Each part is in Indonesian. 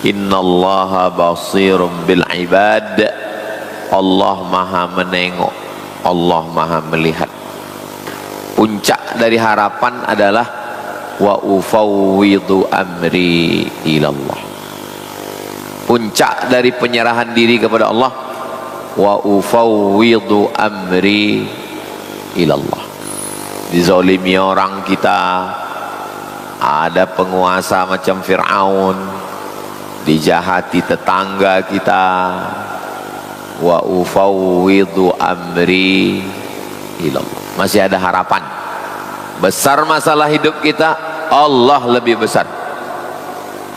Innallaha basirum bil ibad. Allah maha menengok, Allah maha melihat. Puncak dari harapan adalah wa ufawwidu amri ilallah. Puncak dari penyerahan diri kepada Allah, wa ufawwidu amri ilallah. Dizalimi orang kita, ada penguasa macam Fir'aun, dijahati tetangga kita, wa ufawwidu amri ilallah. Masih ada harapan. Besar masalah hidup kita, Allah lebih besar.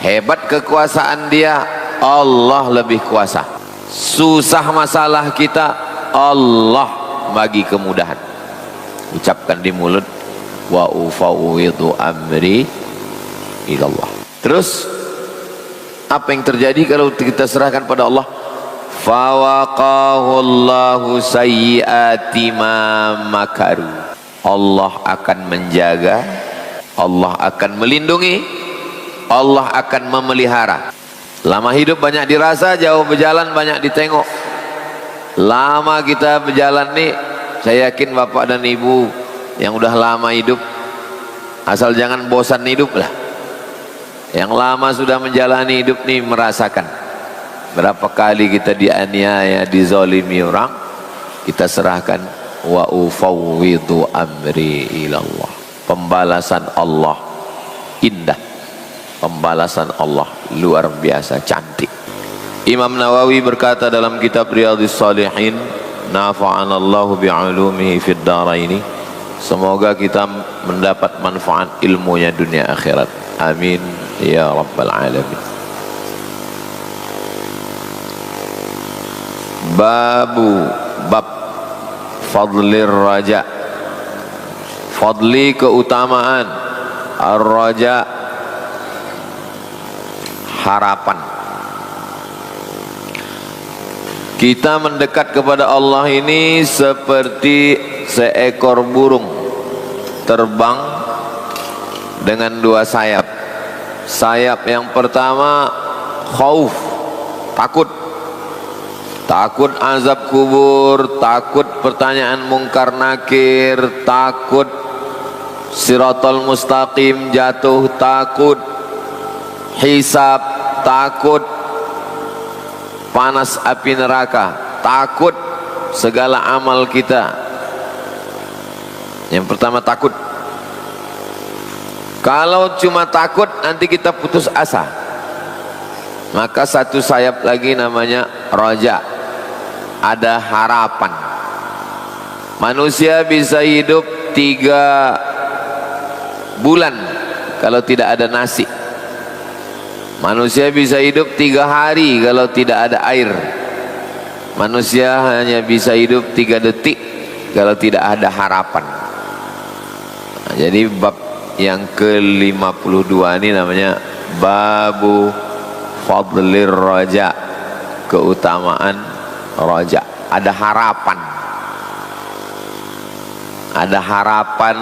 Hebat kekuasaan dia, Allah lebih kuasa. Susah masalah kita, Allah bagi kemudahan. Ucapkan di mulut, wa ufawwidu amri ilallah. Terus apa yang terjadi kalau kita serahkan pada Allah? Fawaqahu Allahu sayyiati ma makaru. Allah akan menjaga, Allah akan melindungi, Allah akan memelihara. Lama hidup banyak dirasa, jauh berjalan banyak ditengok. Lama kita berjalan nih, saya yakin bapak dan ibu yang udah lama hidup, asal jangan bosan hidup lah. Yang lama sudah menjalani hidup nih merasakan berapa kali kita dianiaya, dizalimi orang, kita serahkan wa ufawwidu amri ilallah. Pembalasan Allah indah, pembalasan Allah luar biasa cantik. Imam Nawawi berkata dalam kitab Riyadhus Shalihin, nafa'anallahu bi'ulumihi fid dharaini. Semoga kita mendapat manfaat ilmunya dunia akhirat. Amin ya rabbal alamin. Bab fadlir raja. Fadli keutamaan, ar-raja harapan. Kita mendekat kepada Allah ini seperti seekor burung terbang dengan dua sayap. Sayap yang pertama khauf, takut. Takut azab kubur, takut pertanyaan mungkar nakir, takut siratal mustaqim jatuh, takut hisab, takut panas api neraka, takut segala amal kita. Yang pertama takut. Kalau cuma takut nanti kita putus asa. Maka satu sayap lagi namanya raja. Ada harapan. Manusia bisa hidup 3 bulan kalau tidak ada nasi. Manusia bisa hidup 3 hari kalau tidak ada air. Manusia hanya bisa hidup 3 detik kalau tidak ada harapan. Nah, jadi bab yang ke-52 ini namanya babu fadlir raja, keutamaan raja. Ada harapan, ada harapan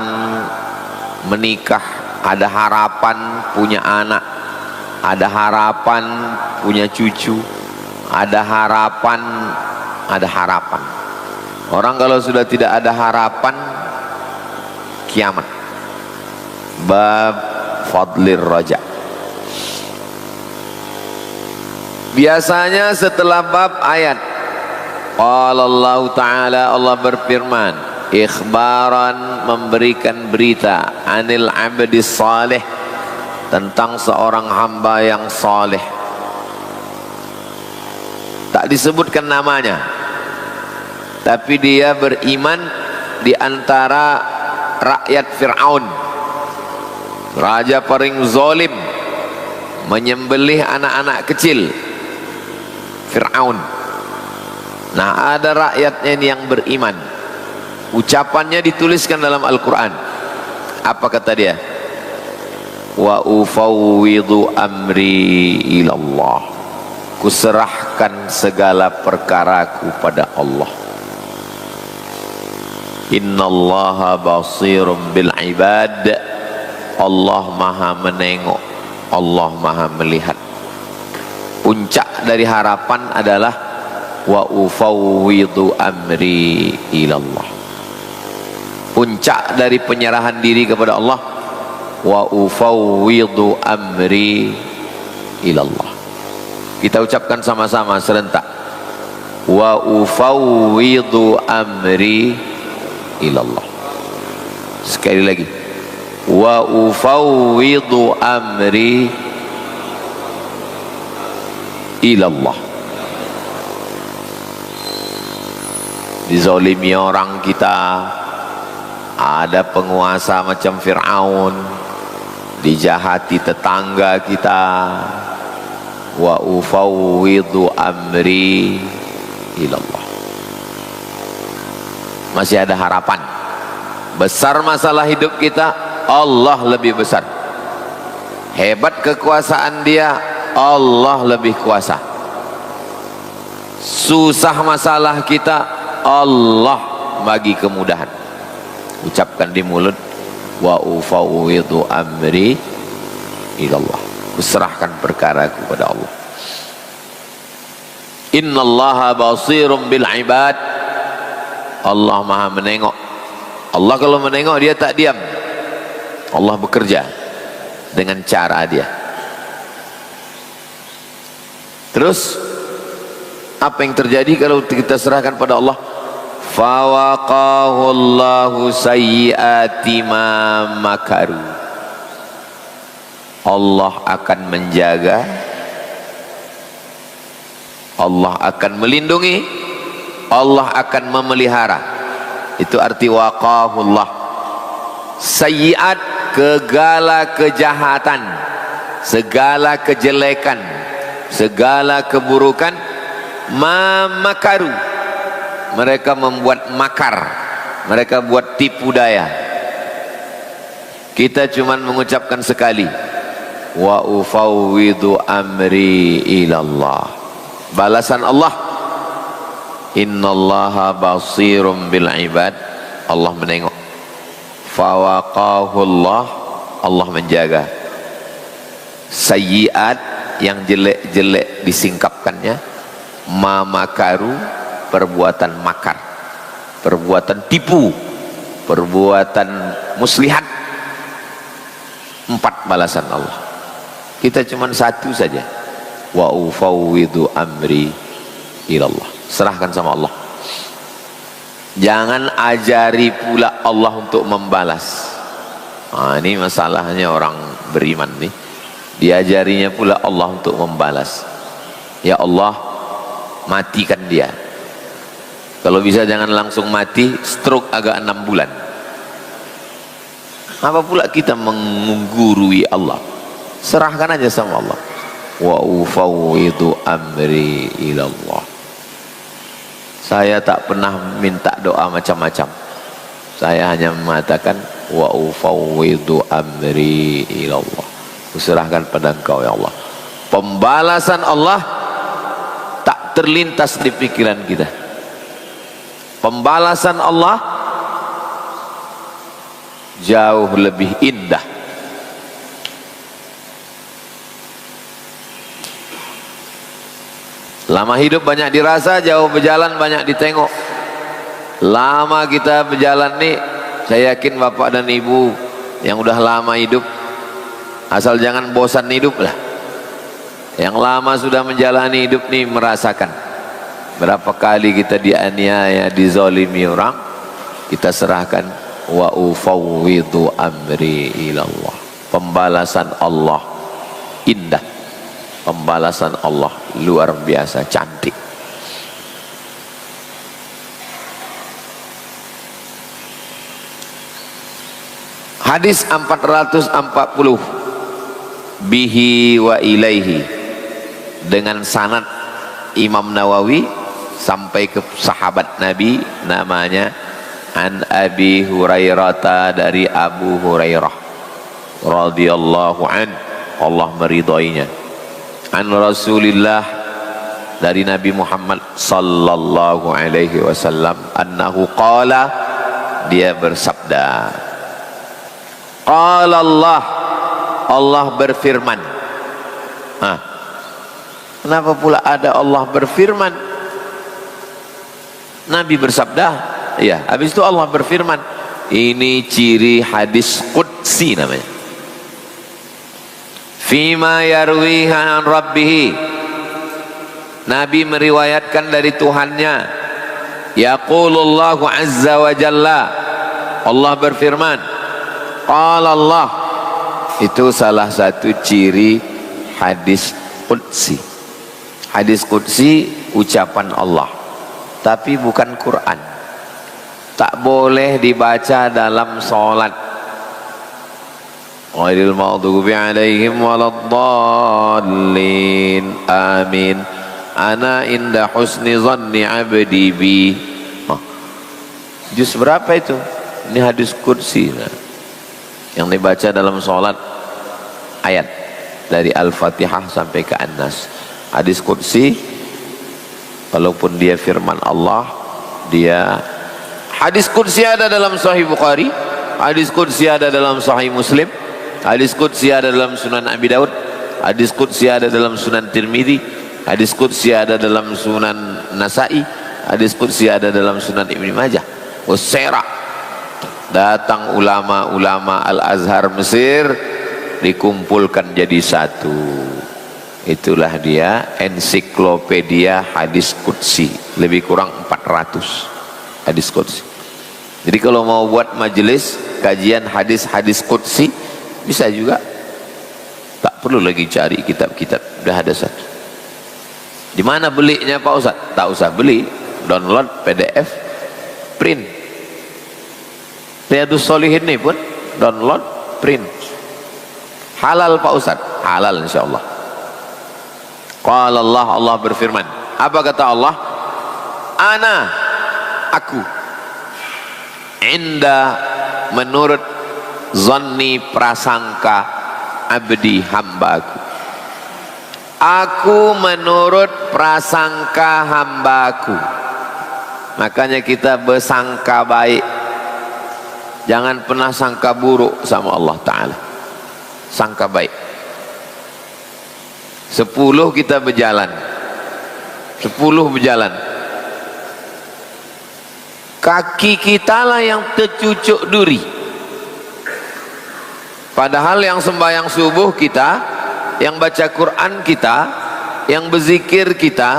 menikah, ada harapan punya anak, ada harapan punya cucu, ada harapan, ada harapan. Orang kalau sudah tidak ada harapan, kiamat. Bab fadlir raja. Biasanya setelah bab ayat, qala Allah Ta'ala, Allah berfirman, ikhbaran, memberikan berita, anil abdi salih, tentang seorang hamba yang saleh. Tak disebutkan namanya, tapi dia beriman di antara rakyat Fir'aun, raja paling zalim, menyembelih anak-anak kecil Fir'aun. Nah, ada rakyatnya ini yang beriman. Ucapannya dituliskan dalam Al-Quran. Apa kata dia? Wa ufawwidu amri ilallah. Kuserahkan segala perkaraku pada Allah. Innallaha basirum bil ibad. Allah maha menengok, Allah maha melihat. Puncak dari harapan adalah wa ufawwidu amri ilallah. Puncak dari penyerahan diri kepada Allah, wa ufawwidu amri ilallah. Kita ucapkan sama-sama serentak, wa ufawwidu amri ilallah. Sekali lagi, wa ufawwidu amri ilallah. Dizalimi orang kita, ada penguasa macam Fir'aun, dijahati tetangga kita, wa ufawwidu amri ilallah. Masih ada harapan. Besar masalah hidup kita, Allah lebih besar. Hebat kekuasaan Dia, Allah lebih kuasa. Susah masalah kita, Allah bagi kemudahan. Ucapkan di mulut, wa ufawwidu amri ilallah. Kuserahkan perkara kepada Allah. Innallaha basirum bil ibad. Allah maha menengok. Allah kalau menengok, Dia tak diam. Allah bekerja dengan cara Dia. Terus apa yang terjadi kalau kita serahkan pada Allah? Fawaqahu Allahu sayyiati ma makaru. Allah akan menjaga, Allah akan melindungi, Allah akan memelihara. Itu arti waqahullah. Sayyiat, segala kejahatan, segala kejelekan, segala keburukan, ma makaru. Mereka membuat makar, mereka buat tipu daya. Kita cuma mengucapkan sekali, wa ufawwidu amri ilallah. Balasan Allah, innallaha basirum bil ibad. Allah menengok. Fawaqahullah, Allah menjaga. Sayyiat, yang jelek-jelek disingkapkannya. Ma makaru, perbuatan makar, perbuatan tipu, perbuatan muslihat. 4 balasan Allah. Kita cuma 1 saja, wa ufawwidu amri ilallah. Serahkan sama Allah. Jangan ajari pula Allah untuk membalas. Ini masalahnya orang beriman nih. Diajarinya pula Allah untuk membalas. Ya Allah, matikan dia. Kalau bisa jangan langsung mati, stroke agak 6 bulan. Apa pula kita menggurui Allah? Serahkan aja sama Allah. Wa ufawwidu amri ilallah. Saya tak pernah minta doa macam-macam. Saya hanya mengatakan wa ufawwidu amri ilallah. Kuserahkan pada Engkau ya Allah. Pembalasan Allah tak terlintas di pikiran kita. Pembalasan Allah jauh lebih indah. Lama hidup banyak dirasa, jauh berjalan banyak ditengok. Lama kita berjalan nih, saya yakin bapak dan ibu yang udah lama hidup, asal jangan bosan hidup lah. Yang lama sudah menjalani hidup nih merasakan berapa kali kita dianiaya, dizalimi orang. Kita serahkan, wa ufawwidu amri ilallah. Pembalasan Allah indah, pembalasan Allah luar biasa cantik. Hadis 440, bihi wa ilaihi, dengan sanad Imam Nawawi sampai ke sahabat Nabi, namanya an Abi Hurairah, dari Abu Hurairah radhiyallahu an, Allah meridainya. An Rasulillah, dari Nabi Muhammad sallallahu alaihi wasallam, annahu qala, dia bersabda, qala Allah, Allah berfirman. Kenapa pula ada Allah berfirman, Nabi bersabda, ya, habis itu Allah berfirman. Ini ciri hadis qudsi namanya. Fima yarwiha an rabbih, Nabi meriwayatkan dari Tuhannya. Yaqulullahu azza wa jalla, Allah berfirman. Qala Allah, itu salah satu ciri hadis qudsi. Hadis qudsi ucapan Allah, tapi bukan Quran. Tak boleh dibaca dalam sholat. Ghairil maghdubi alaihim waladdallin. Amin. Ana inda husni zanni abdi bi. Juz berapa itu? Ini hadis qudsi yang dibaca dalam sholat, ayat dari Al-Fatihah sampai ke An-Nas. Hadis qudsi, walaupun dia firman Allah, dia hadis qudsi ada dalam Sahih Bukhari, hadis qudsi ada dalam Sahih Muslim, hadis qudsi ada dalam Sunan Abi Daud, hadis qudsi ada dalam Sunan Tirmidzi, hadis qudsi ada dalam Sunan Nasa'i, hadis qudsi ada dalam Sunan Ibnu Majah. Usera, datang ulama-ulama Al-Azhar Mesir, dikumpulkan jadi satu. Itulah dia ensiklopedia hadis qudsi, lebih kurang 400 hadis qudsi. Jadi kalau mau buat majelis kajian hadis-hadis qudsi, bisa juga. Tak perlu lagi cari kitab-kitab, sudah ada satu. Di mana belinya Pak Ustaz? Tak usah beli, download PDF, print. Riyadhus Shalihin ini pun download, print. Halal Pak Ustaz? Halal insyaallah. Qala Allah, Allah berfirman. Apa kata Allah? Ana, aku, inda, menurut zanni, prasangka, abdi, hambaku. Aku menurut prasangka hambaku. Makanya kita bersangka baik, jangan pernah sangka buruk sama Allah Ta'ala. Sangka baik. 10 kita berjalan, 10 berjalan, kaki kita lah yang tercucuk duri. Padahal yang sembahyang subuh kita, yang baca Quran kita, yang berzikir kita,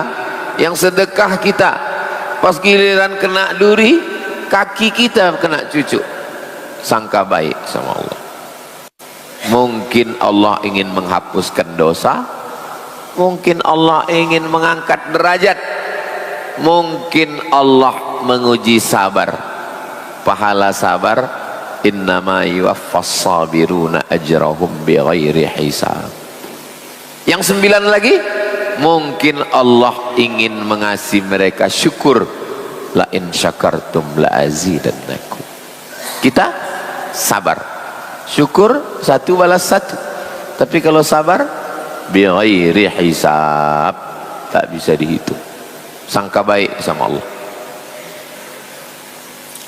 yang sedekah kita, pas giliran kena duri, kaki kita kena cucuk. Sangka baik sama Allah. Mungkin Allah ingin menghapuskan dosa, mungkin Allah ingin mengangkat derajat, mungkin Allah menguji sabar. Pahala sabar, innama yuwaffas sabiruna ajrahum bighairi hisab. Yang 9 lagi, mungkin Allah ingin mengasihi mereka syukur, la in syakartum la azidannakum. Kita sabar, syukur 1 balas 1. Tapi kalau sabar bighairi hisab, tak bisa dihitung. Sangka baik sama Allah.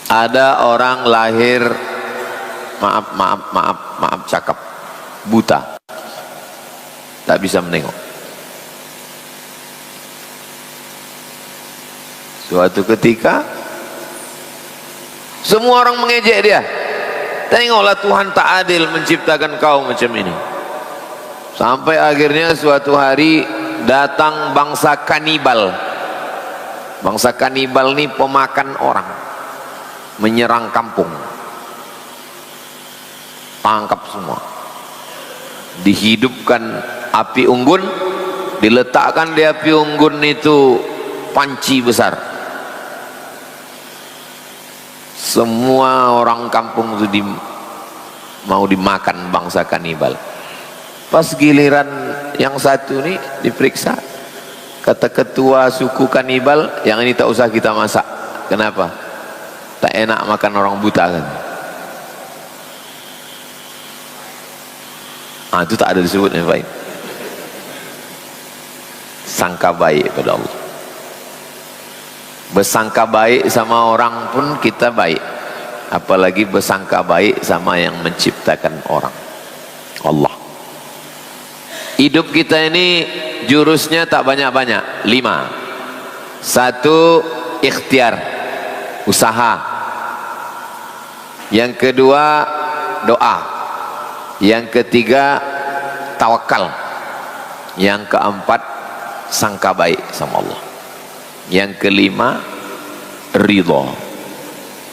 Ada orang lahir, maaf cakap, buta, tak bisa menengok. Suatu ketika semua orang mengejek dia. Tengoklah Tuhan tak adil menciptakan kau macam ini. Sampai akhirnya suatu hari datang bangsa kanibal. Bangsa kanibal ini pemakan orang, menyerang kampung, tangkap semua, dihidupkan api unggun, diletakkan di api unggun itu panci besar. Semua orang kampung itu mau dimakan bangsa kanibal. Pas giliran yang satu ini diperiksa, kata ketua suku kanibal, yang ini tak usah kita masak. Kenapa? Tak enak makan orang buta kan. Itu tak ada disebut yang baik. Sangka baik pada Allah. Bersangka baik sama orang pun kita baik, apalagi bersangka baik sama yang menciptakan orang, Allah. Hidup kita ini jurusnya tak banyak-banyak, 5. 1, ikhtiar, usaha. Yang kedua, doa. Yang ketiga, tawakal. Yang keempat, sangka baik sama Allah. Yang kelima, ridho.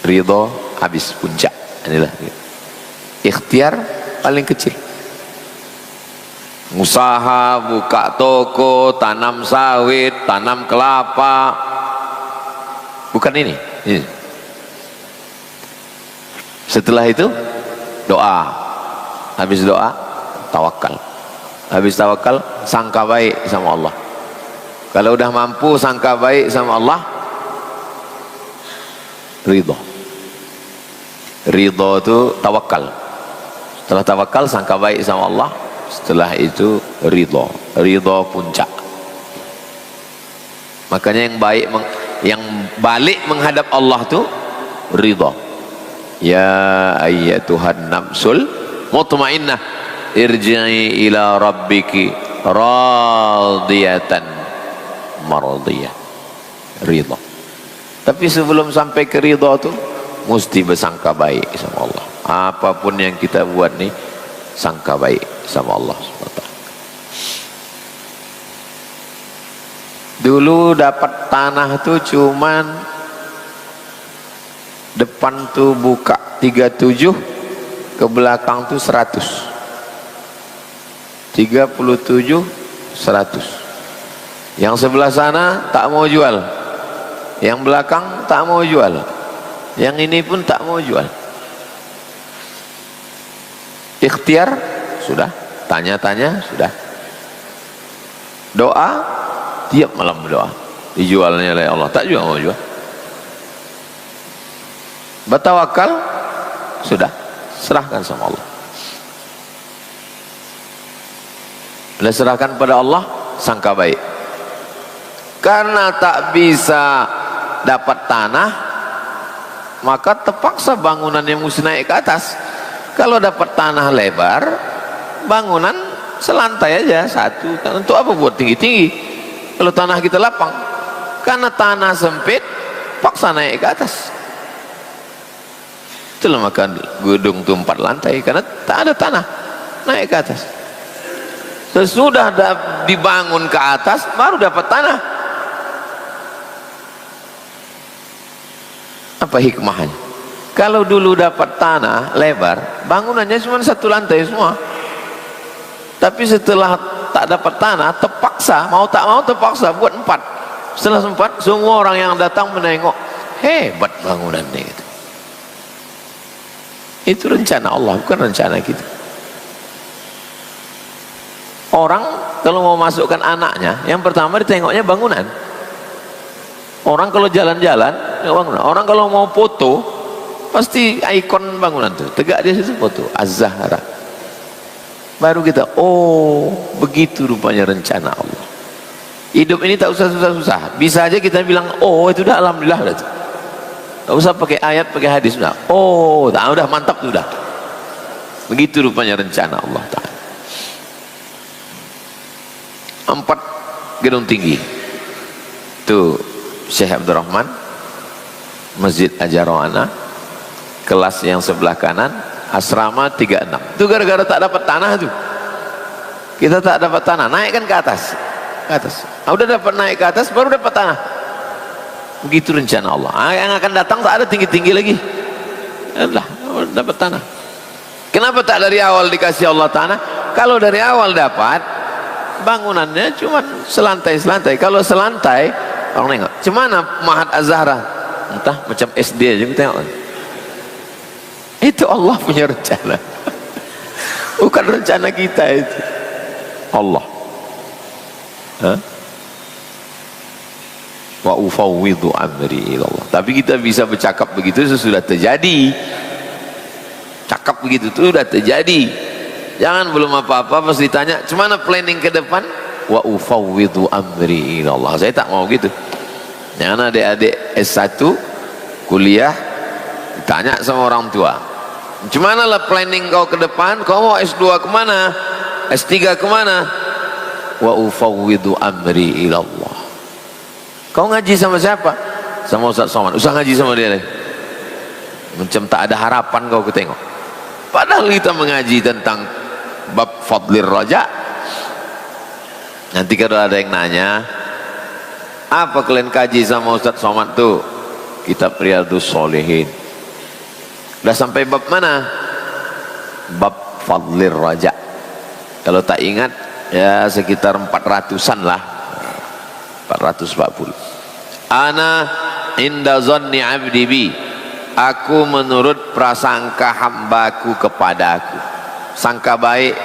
Ridho habis puncak. Inilah ikhtiar paling kecil. Usaha, buka toko, tanam sawit, tanam kelapa, bukan ini. Setelah itu doa. Habis doa, tawakal. Habis tawakal, sangka baik sama Allah. Kalau udah mampu sangka baik sama Allah, ridho. Ridho itu tawakal. Setelah tawakal, sangka baik sama Allah. Setelah itu ridho. Ridho puncak. Makanya yang baik, yang balik menghadap Allah itu ridho. Ya ayyatuhan nafsul mutmainnah, irji'i ila rabbiki radiyatan mardiyah. Ridho. Tapi sebelum sampai ke ridho itu mesti bersangka baik sama Allah. Apapun yang kita buat nih, sangka baik sama Allah SWT. Dulu dapat tanah tuh cuman depan tuh buka 37, ke belakang tuh 100. 37, 100. Yang sebelah sana tak mau jual, yang belakang tak mau jual, yang ini pun tak mau jual. Ikhtiar sudah, tanya-tanya sudah, doa tiap malam berdoa, dijualnya oleh Allah, tak juga mau jual. Bertawakal sudah, serahkan sama Allah. Bila serahkan pada Allah, sangka baik. Karena tak bisa dapat tanah, maka terpaksa bangunan yang mesti naik ke atas. Kalau dapat tanah lebar, bangunan selantai aja satu. Untuk apa buat tinggi-tinggi kalau tanah kita lapang? Karena tanah sempit, paksa naik ke atas. Itulah maka gedung itu 4 lantai, karena tak ada tanah naik ke atas. Sesudah dibangun ke atas, baru dapat tanah. Apa hikmahnya? Kalau dulu dapat tanah lebar, bangunannya cuma 1 lantai semua. Tapi setelah tak dapat tanah, terpaksa, mau tak mau terpaksa buat 4. Setelah 4, semua orang yang datang menengok, hebat bangunannya gitu. Itu rencana Allah, bukan rencana kita. Orang kalau mau masukkan anaknya, yang pertama ditengoknya bangunan. Orang kalau jalan-jalan, orang kalau mau foto, pasti ikon bangunan tuh, tegak di situ foto Az-Zahra. Baru kita, oh begitu rupanya rencana Allah. Hidup ini tak usah susah-susah, bisa aja kita bilang, oh itu udah alhamdulillah udah tuh. Tak usah pakai ayat, pakai hadis, udah. Oh, udah mantap tuh udah. Begitu rupanya rencana Allah Ta'ala. 4 gedung tinggi. Tuh Syekh Abdurrahman, Masjid Ajaroana, kelas yang sebelah kanan, asrama 36. Itu gara-gara tak dapat tanah tuh. Kita tak dapat tanah, naik kan ke atas. Ke atas. Udah dapat naik ke atas, baru dapat tanah. Begitu rencana Allah. Yang akan datang tak ada tinggi-tinggi lagi. Udah dapat tanah. Kenapa tak dari awal dikasih Allah tanah? Kalau dari awal dapat, bangunannya cuma selantai-selantai. Kalau selantai, orang nengok, cemana Mahat Az-Zahra? Entah, macam SD aja kita tengok. Itu Allah punya rencana. Bukan rencana kita itu. Allah. Wa ufawwidhu amri ilallah. Tapi kita bisa bercakap begitu sesudah terjadi. Cakap begitu itu sudah terjadi. Jangan belum apa-apa pas ditanya, "Cemana planning ke depan?" Wa ufawwidhu amri ilallah. Saya tak mau gitu. Jangan adik-adik S1 kuliah ditanya sama orang tua, "Cemana lah planning kau ke depan? Kau mau S2 kemana? S3 kemana?" wa ufawwidu amri ila Allah. Kau ngaji sama siapa? Sama Ustaz Somad. Usah ngaji sama dia lagi. Macam tak ada harapan kau ketengok. Padahal kita mengaji tentang bab fadlir raja. Nanti kalau ada yang nanya, apa kalian kaji sama Ustaz Somad tuh? Kitab Riyadhus Shalihin. Udah sampai bab mana? Bab fadlir raja. Kalau tak ingat ya sekitar 400-an lah. 440. Ana inda zanni abdi bi. Aku menurut prasangka hambaku kepada aku. Sangka baik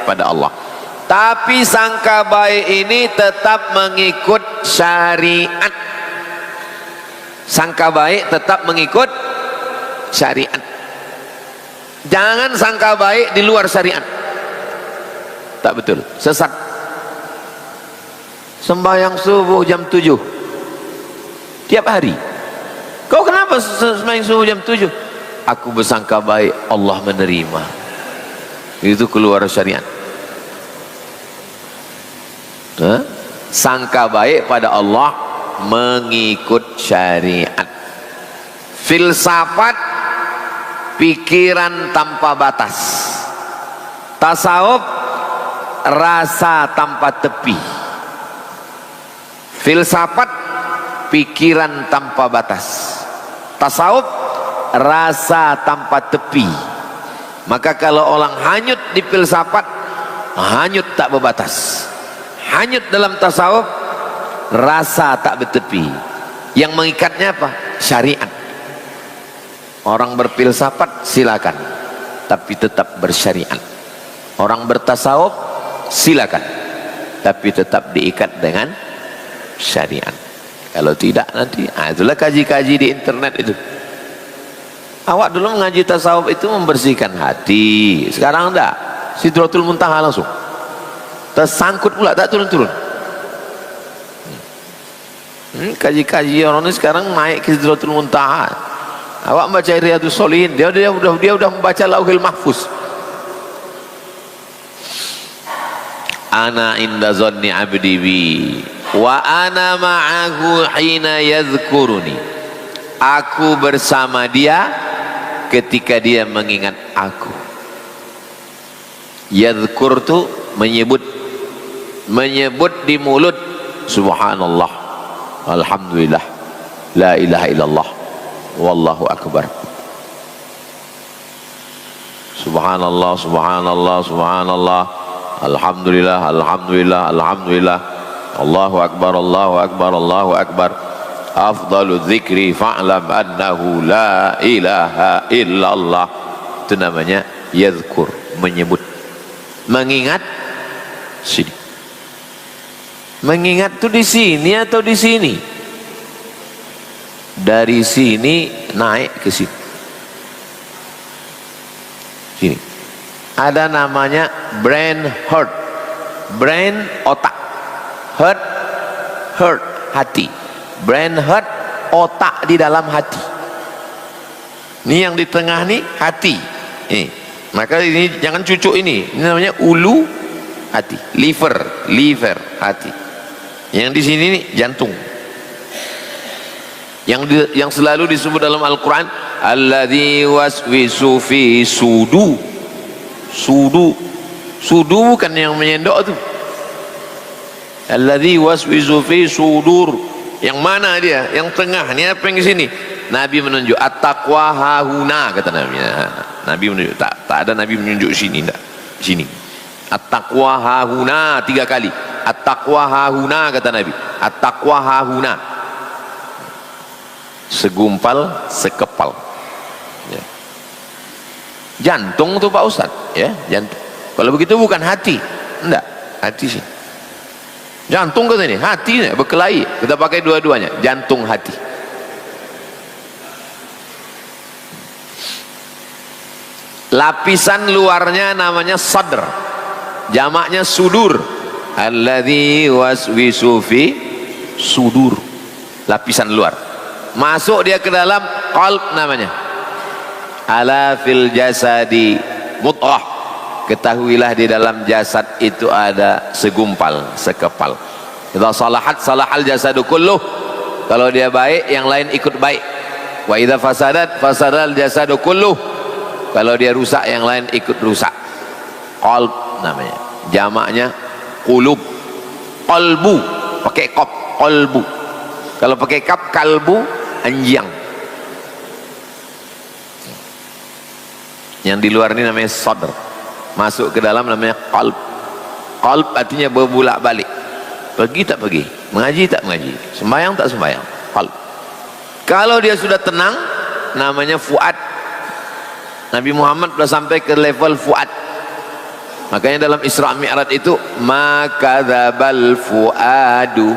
pada Allah. Tapi sangka baik ini tetap mengikut syariat. Sangka baik tetap mengikut syariat. Jangan sangka baik di luar syariat. Tak betul, sesat. Sembahyang subuh jam 7 tiap hari. Kau kenapa sembahyang subuh jam 7? Aku bersangka baik Allah menerima. Itu keluar syariat. Sangka baik pada Allah mengikut syariat. Filsafat pikiran tanpa batas. Tasawuf rasa tanpa tepi. Filsafat pikiran tanpa batas. Tasawuf rasa tanpa tepi. Maka kalau orang hanyut di filsafat, hanyut tak berbatas. Hanyut dalam tasawuf, rasa tak bertepi. Yang mengikatnya apa? Syariat. Orang berfilsafat silakan, tapi tetap bersyariat. Orang bertasawuf silakan, tapi tetap diikat dengan syariat. Kalau tidak nanti, itulah kaji-kaji di internet itu. Awak dulu mengaji tasawuf itu membersihkan hati. Sekarang enggak, Sidratul Muntaha langsung tersangkut pula, tak turun-turun. Kaji-kaji orang ini sekarang naik ke Sidratul Muntaha. Awak baca Riyadhus Shalihin, dia udah membaca Lauhil Mahfuz. Ana inda zanni abdi bi wa ana ma'ahu hina yadhkuruni. Aku bersama dia ketika dia mengingat aku. Yadhkur tu menyebut di mulut. Subhanallah, alhamdulillah, la ilaha illallah, wallahu akbar. Subhanallah, subhanallah, subhanallah, alhamdulillah, alhamdulillah, alhamdulillah, Allahu akbar, Allahu akbar, Allahu akbar. Afdalu dzikri fa'lam annahu la ilaha illallah. Itu namanya yadhkur, menyebut, mengingat. Sini, mengingat tuh di sini atau di sini? Dari sini naik ke sini. Sini ada namanya brain heart. Brain otak, heart hati. Brain heart otak di dalam hati. Ini yang di tengah nih hati. Maka ini jangan cucuk ini. Ini namanya ulu hati, liver hati. Yang di sini nih jantung. Yang selalu disebut dalam Al-Quran, alladzi waswisu fi sudu. Sudu bukan yang menyendok tu. Alladzi waswisu fi sudur. Yang mana dia? Yang tengah. Ini apa yang di sini? Nabi menunjuk at-taqwa hahuna, kata Nabi. Nabi menunjuk, tak ada Nabi menunjuk sini, enggak. Sini. At-taqwa hahuna 3 kali. At-taqwa hahuna, kata Nabi. At-taqwa hahuna. Segumpal, sekepal. Ya. Jantung tuh Pak Ustadz, ya, jantung. Kalau begitu bukan hati, enggak, hati sih. Jantung kata ini, hati berkelahi. Kita pakai dua-duanya, jantung hati. Lapisan luarnya namanya sadr, jamaknya sudur. Alladzi waswisu fi sudur. Lapisan luar. Masuk dia ke dalam qalb namanya. Ala fil jasadi mudghah. ketahuilah di dalam jasad itu ada segumpal, sekepal. Idza salahat salahal jasadu kulluh. Kalau dia baik, yang lain ikut baik. Wa idza fasadat fasadal jasadu kulluh. Kalau dia rusak, yang lain ikut rusak. Qalb namanya, jamaknya qulub. Qalbu pakai qaf, qalbu. Kalau pakai kaf, kalbu, anjing. Yang di luar ini namanya sadr, masuk ke dalam namanya qalb. Qalb artinya berbulak balik, pergi tak pergi, mengaji tak mengaji, sembahyang tak sembahyang. Qalb. Kalau dia sudah tenang, namanya fuad. Nabi Muhammad sudah sampai ke level fuad. Makanya dalam Isra Mi'raj itu maka dzabal fuadu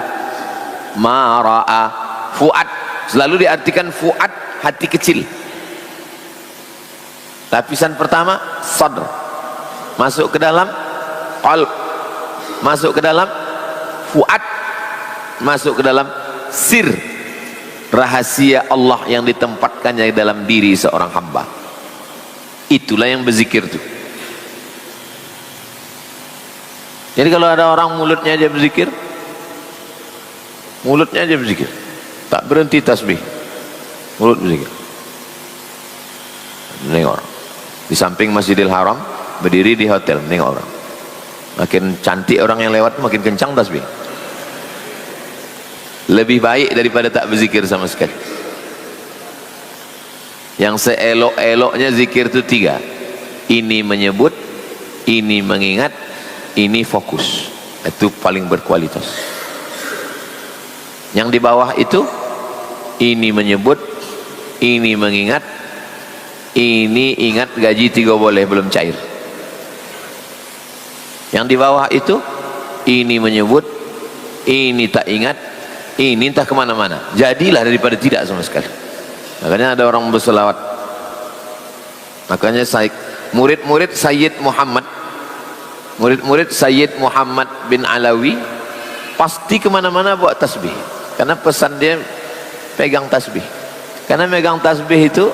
ma ra'a. Fuad selalu diartikan fuad, hati kecil. Lapisan pertama sadr, masuk ke dalam qalb, masuk ke dalam fuad, masuk ke dalam sir, rahasia Allah yang ditempatkannya dalam diri seorang hamba. Itulah yang berzikir itu. Jadi kalau ada orang mulutnya aja berzikir, mulutnya aja berzikir, tak berhenti tasbih, mulut berzikir. Nengok orang di samping Masjidil Haram, berdiri di hotel, nengok orang. Makin cantik orang yang lewat, makin kencang tasbih. Lebih baik daripada tak berzikir sama sekali. Yang seelok-eloknya zikir itu 3. Ini menyebut, ini mengingat, ini fokus. Itu paling berkualitas. Yang di bawah itu, ini menyebut, ini mengingat, ini ingat gaji 3 boleh belum cair. Yang di bawah itu, ini menyebut, ini tak ingat, ini entah kemana-mana. Jadilah daripada tidak sama sekali. Makanya ada orang berselawat. Makanya murid-murid Sayyid Muhammad, murid-murid Sayyid Muhammad bin Alawi pasti kemana-mana bawa tasbih. Karena pesan dia pegang tasbih. Karena megang tasbih itu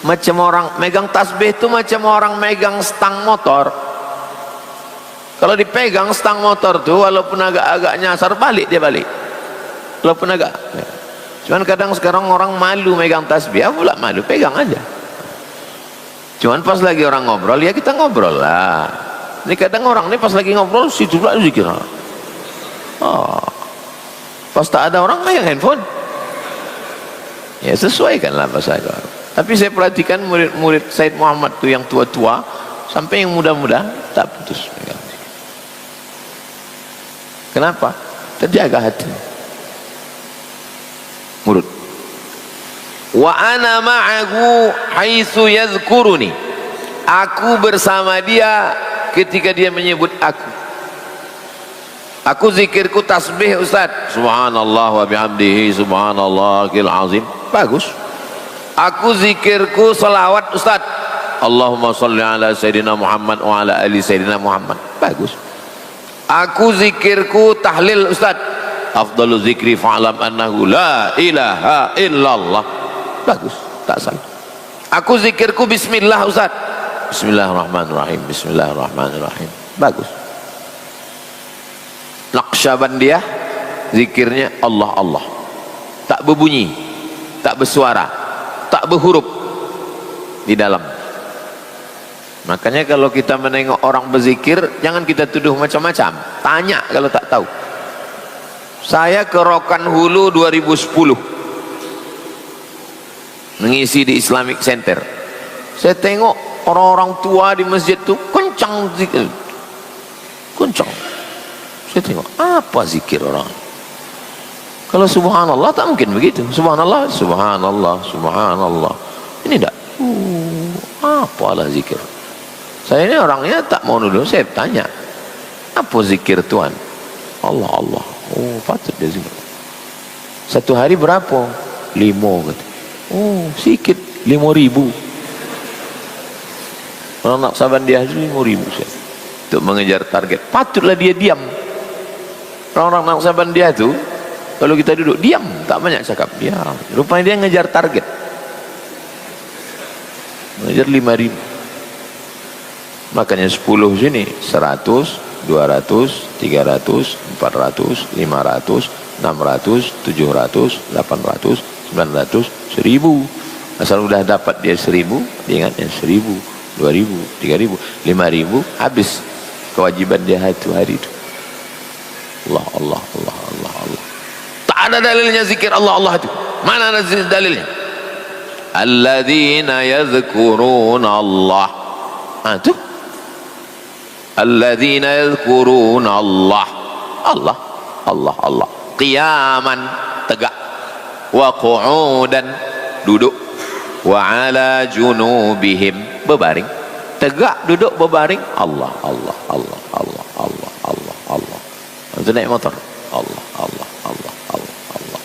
macam orang megang tasbih itu macam orang megang stang motor. Kalau dipegang stang motor tuh, walaupun agak-agak nyasar, balik dia balik. Walaupun agak. Cuman kadang sekarang orang malu megang tasbih. Pula malu, pegang aja. Cuman pas lagi orang ngobrol, ya kita ngobrol lah. Ini kadang orang ini pas lagi ngobrol, situ pula zikir. Oh, pas tak ada orang megang handphone. Ya sesuaikanlah bahasa itu. Tapi saya perhatikan murid-murid Said Muhammad tuh yang tua-tua sampai yang muda-muda tak putus megang. Kenapa? Terjaga hati. Murid. Wa ana ma'ahu haitsu yadhkuruni. Aku bersama dia ketika dia menyebut aku. Aku zikirku tasbih Ustaz. Subhanallah wa bihamdihi subhanallahil azim. Bagus. Aku zikirku salawat Ustaz. Allahumma sholli ala sayyidina Muhammad wa ala ali sayyidina Muhammad. Bagus. Aku zikirku tahlil Ustaz. Afdalu zikri fa'lam annahu la ilaha illallah. Bagus, tak salah. Aku zikirku bismillah Ustaz. Bismillahirrahmanirrahim. Bismillahirrahmanirrahim. Bagus. Naqsyabandiyah zikirnya Allah Allah. Tak berbunyi, tak bersuara, tak berhuruf di dalam. Makanya kalau kita menengok orang berzikir, jangan kita tuduh macam-macam. Tanya kalau tak tahu. Saya ke Rokan Hulu 2010 mengisi di Islamic Center. Saya tengok orang-orang tua di masjid itu kencang zikir, kencang. Saya tengok apa zikir orang. Kalau subhanallah tak mungkin begitu. Subhanallah, subhanallah, subhanallah. Ini tak. Apalah zikir. Saya ini orangnya tak mau nuduh. Saya tanya, apa zikir Tuhan? Allah Allah. Oh, patut dia zikir. Satu hari berapa? 5 kata. Oh, sikit. 5.000. Orang nak saban dia 5.000 untuk mengejar target. Patutlah dia diam. Orang-orang nak saban dia tu, kalau kita duduk diam, tak banyak cakap. Ya, rupanya dia ngejar target. Mengejar 5.000. Makanya 10 sini 100, 200, 300, 400, 500, 600, 700, 800, 900, 1000. Asal udah dapat dia 1000, dia ingatnya 1000, 2000, 3000, 5000, habis kewajiban dia itu hari itu. Allah, Allah, Allah, Allah, Allah. Tak ada dalilnya zikir Allah, Allah itu. Mana ada dalilnya? Alladzina yadhkuruna Allah. Itu alladzina yadhkuruna Allah. Allah, Allah, Allah. Qiyaman, tegak. Wa qu'udan, duduk. Wa ala junubihim, berbaring. Tegak, duduk, berbaring. Allah, Allah, Allah, Allah, Allah, Allah, Allah. Itu naik motor. Allah, Allah, Allah, Allah, Allah.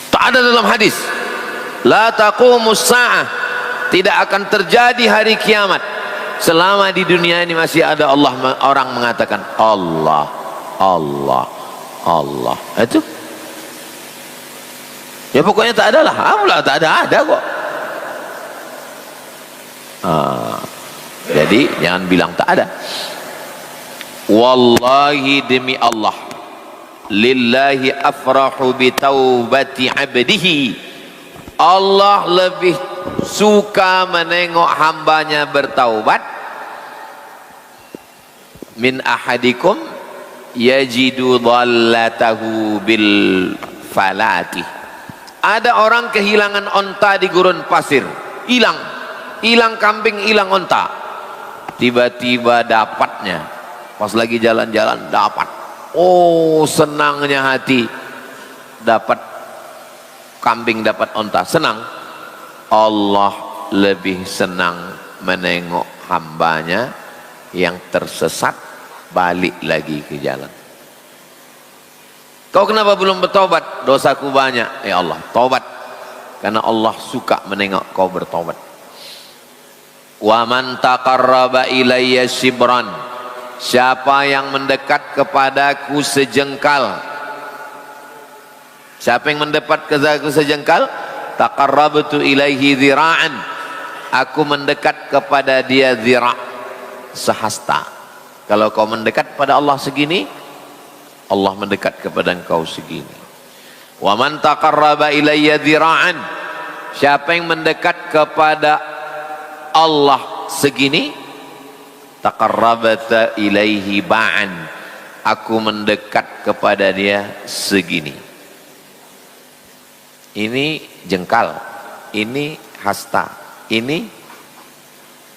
Tak ada dalam hadis. La taqumus sa'ah, tidak akan terjadi hari kiamat selama di dunia ini masih ada Allah, orang mengatakan Allah, Allah, Allah. Itu ya pokoknya tak ada lah. Apalah, tak ada kok. Jadi jangan bilang tak ada. Wallahi, demi Allah, lillahi afrahu bi taubati abdihi, Allah lebih suka menengok hambanya bertaubat, min ahadikum yajidu dhallatahu bil falati. Ada orang kehilangan onta di gurun pasir, hilang kambing, hilang onta, tiba-tiba dapatnya pas lagi jalan-jalan, dapat. Oh, senangnya hati, dapat kambing, dapat onta, senang. Allah lebih senang menengok hambanya yang tersesat balik lagi ke jalan. Kau kenapa belum bertobat? Dosaku banyak. Ya Allah, tobat. Karena Allah suka menengok kau bertobat. Wa man taqarraba ilayya shibran, siapa yang mendekat kepadaku sejengkal. Siapa yang mendekat kepadaku sejengkal? Taqarrabtu ilaihi dhira'an, aku mendekat kepada dia dhira', sehasta. Kalau kau mendekat pada Allah segini, Allah mendekat kepada engkau segini. Wa man taqarraba ilayya dhira'an, siapa yang mendekat kepada Allah segini, taqarrabta ilaihi ba'an, aku mendekat kepada dia segini. Ini jengkal, ini hasta, ini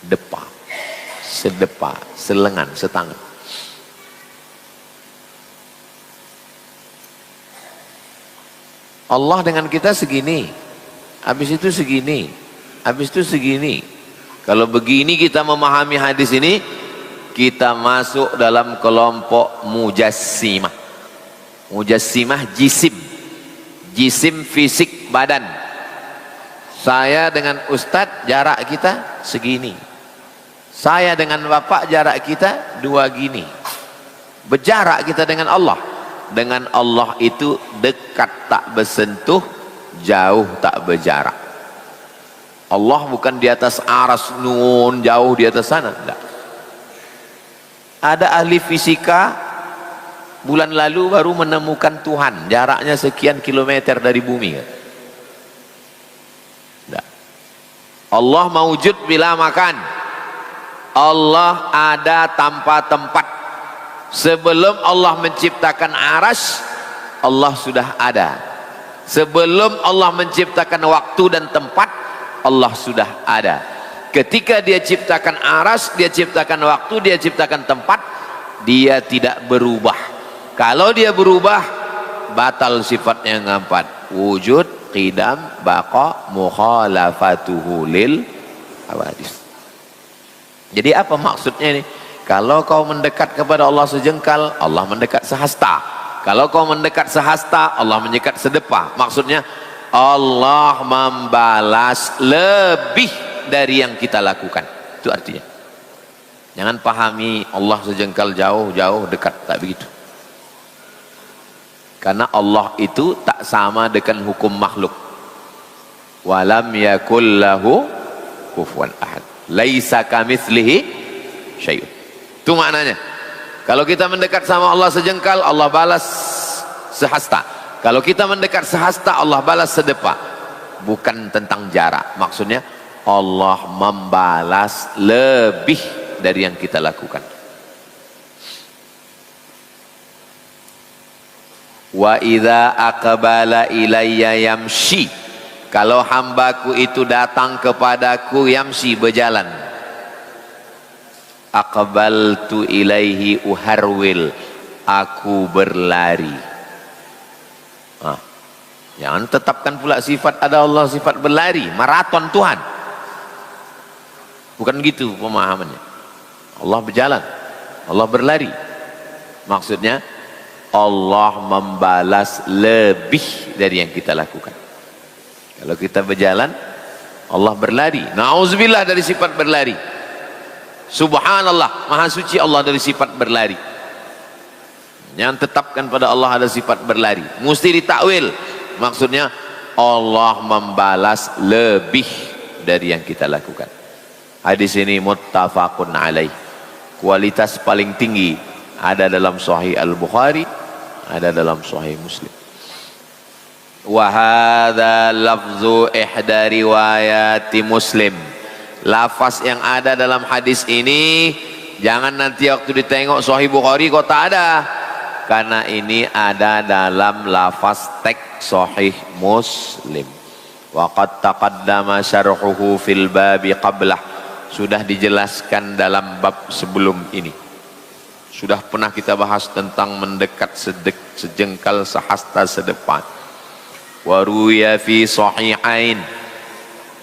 depa, sedepa, selengan, setangan. Allah dengan kita segini, habis itu segini, habis itu segini. Kalau begini kita memahami hadis ini, kita masuk dalam kelompok mujassimah. Mujassimah jisim, jisim fisik badan. Saya dengan ustadz jarak kita segini, saya dengan bapak jarak kita 2 gini. Berjarak kita dengan Allah. Dengan Allah itu dekat tak bersentuh, jauh tak berjarak. Allah bukan di atas aras nun, jauh di atas sana, enggak. Ada ahli fisika bulan lalu baru menemukan Tuhan jaraknya sekian kilometer dari bumi. Enggak. Allah mawujud bila makan. Allah ada tanpa tempat. Sebelum Allah menciptakan aras, Allah sudah ada. Sebelum Allah menciptakan waktu dan tempat, Allah sudah ada. Ketika dia ciptakan aras, dia ciptakan waktu, dia ciptakan tempat, dia tidak berubah. Kalau dia berubah, batal sifatnya yang keempat, wujud, qidam, baqa, mukhalafatuhu lil hawadis. Jadi apa maksudnya ini? Kalau kau mendekat kepada Allah sejengkal, Allah mendekat sehasta. Kalau kau mendekat sehasta, Allah mendekat sedepa. Maksudnya Allah membalas lebih dari yang kita lakukan. Itu artinya. Jangan pahami Allah sejengkal jauh, jauh, dekat. Tak begitu. Karena Allah itu tak sama dengan hukum makhluk. Walam yakul lahu kufuwan ahad. Laisa kamitslihi syai'un. Itu maknanya. Kalau kita mendekat sama Allah sejengkal, Allah balas sehasta. Kalau kita mendekat sehasta, Allah balas sedepa. Bukan tentang jarak. Maksudnya Allah membalas lebih dari yang kita lakukan. Wa idza aqbala ilayya yamshi, kalau hambaku itu datang kepadaku, yamshi, berjalan, aqbaltu ilaihi uharwil, aku berlari. Jangan tetapkan pula sifat ada Allah, sifat berlari, maraton Tuhan. Bukan gitu pemahamannya. Allah berjalan, Allah berlari. Maksudnya Allah membalas lebih dari yang kita lakukan. Kalau kita berjalan, Allah berlari. Na'udzubillah dari sifat berlari. Subhanallah, maha suci Allah dari sifat berlari. Yang tetapkan pada Allah ada sifat berlari, mesti ditakwil. Maksudnya Allah membalas lebih dari yang kita lakukan. Hadis ini muttafaqun alaih. Kualitas paling tinggi ada dalam Sahih Al-Bukhari, ada dalam Sahih Muslim. Wa hadza lafzu ihda riwayati Muslim. Lafaz yang ada dalam hadis ini, jangan nanti waktu ditengok Sahih Bukhari kok tak ada, karena ini ada dalam lafaz teks Sahih Muslim. Wa qad taqaddama syarhuhu fil babi qablah, sudah dijelaskan dalam bab sebelum ini. Sudah pernah kita bahas tentang mendekat sejengkal sehasta sedepan. Wa ruya fi sahihain,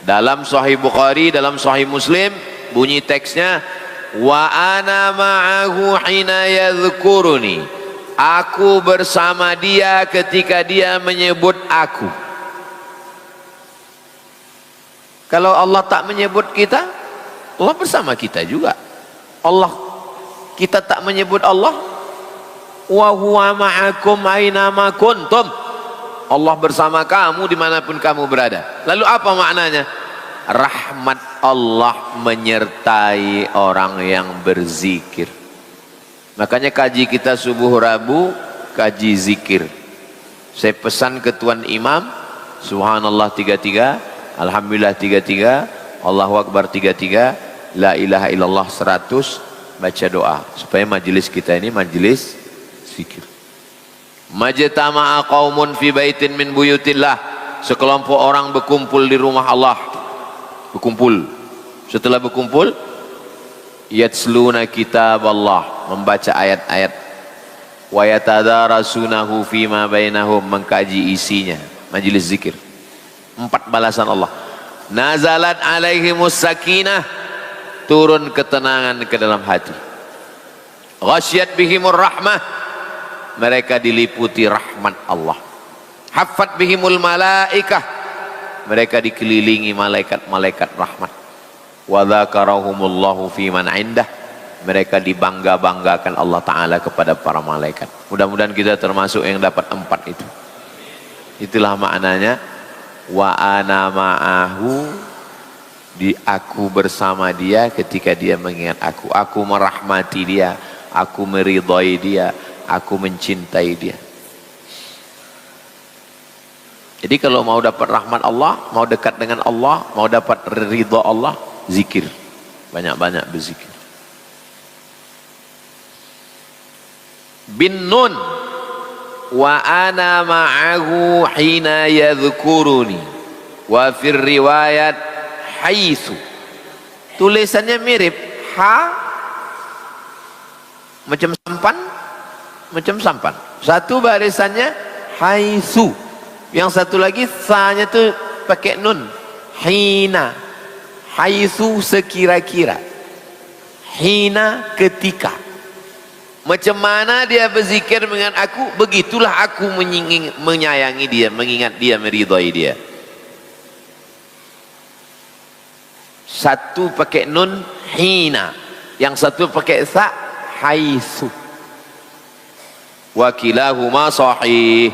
dalam Sahih Bukhari, dalam Sahih Muslim, bunyi teksnya, wa ana ma'ahu hina yadhkuruni, aku bersama dia ketika dia menyebut aku. Kalau Allah tak menyebut kita, Allah bersama kita juga. Kita tak menyebut Allah, wa huwa ma'akum aina ma kuntum, Allah bersama kamu dimanapun kamu berada. Lalu apa maknanya? Rahmat Allah menyertai orang yang berzikir. Makanya kaji kita subuh Rabu, kaji zikir. Saya pesan ke Tuan Imam, Subhanallah 33, Alhamdulillah 33, Allahu Akbar 33, La ilaha illallah 100, baca doa, supaya majelis kita ini majelis zikir. Majtama'a qaumun fi baitin min buyutillah, sekelompok orang berkumpul di rumah Allah. Berkumpul, setelah berkumpul, yatsluna kitab Allah, membaca ayat-ayat, wa yatadarasunahu fima bainahum, mengkaji isinya, majelis zikir. 4 balasan Allah. Nazalat alaihimus sakinah, turun ketenangan ke dalam hati. Ghasyiyat bihimur rahmah, mereka diliputi rahmat Allah. Haffat bihimul malaikah, mereka dikelilingi malaikat-malaikat rahmat. Wa dzakarahumullahu fi man indah, mereka dibangga-banggakan Allah Ta'ala kepada para malaikat. Mudah-mudahan kita termasuk yang dapat 4 itu. Itulah maknanya wa ana ma'ahu, di aku bersama dia ketika dia mengingat aku merahmati dia, aku meridhai dia, aku mencintai dia. Jadi kalau mau dapat rahmat Allah, mau dekat dengan Allah, mau dapat ridha Allah, zikir, banyak-banyak berzikir. Bin nun, wa ana ma'ahu hina yadhkuruni, wa fir riwayat haitsu. Tulisannya mirip, ha macam sampan, satu barisannya haitsu, yang satu lagi sa-nya tuh pakai nun, hina. Haitsu sekira-kira, hina ketika. Macam mana dia berzikir dengan aku, begitulah aku menyayangi dia, mengingat dia, meridhai dia. Satu pakai nun, hina, yang satu pakai sa, haitsu. Wa kilahuma sahih,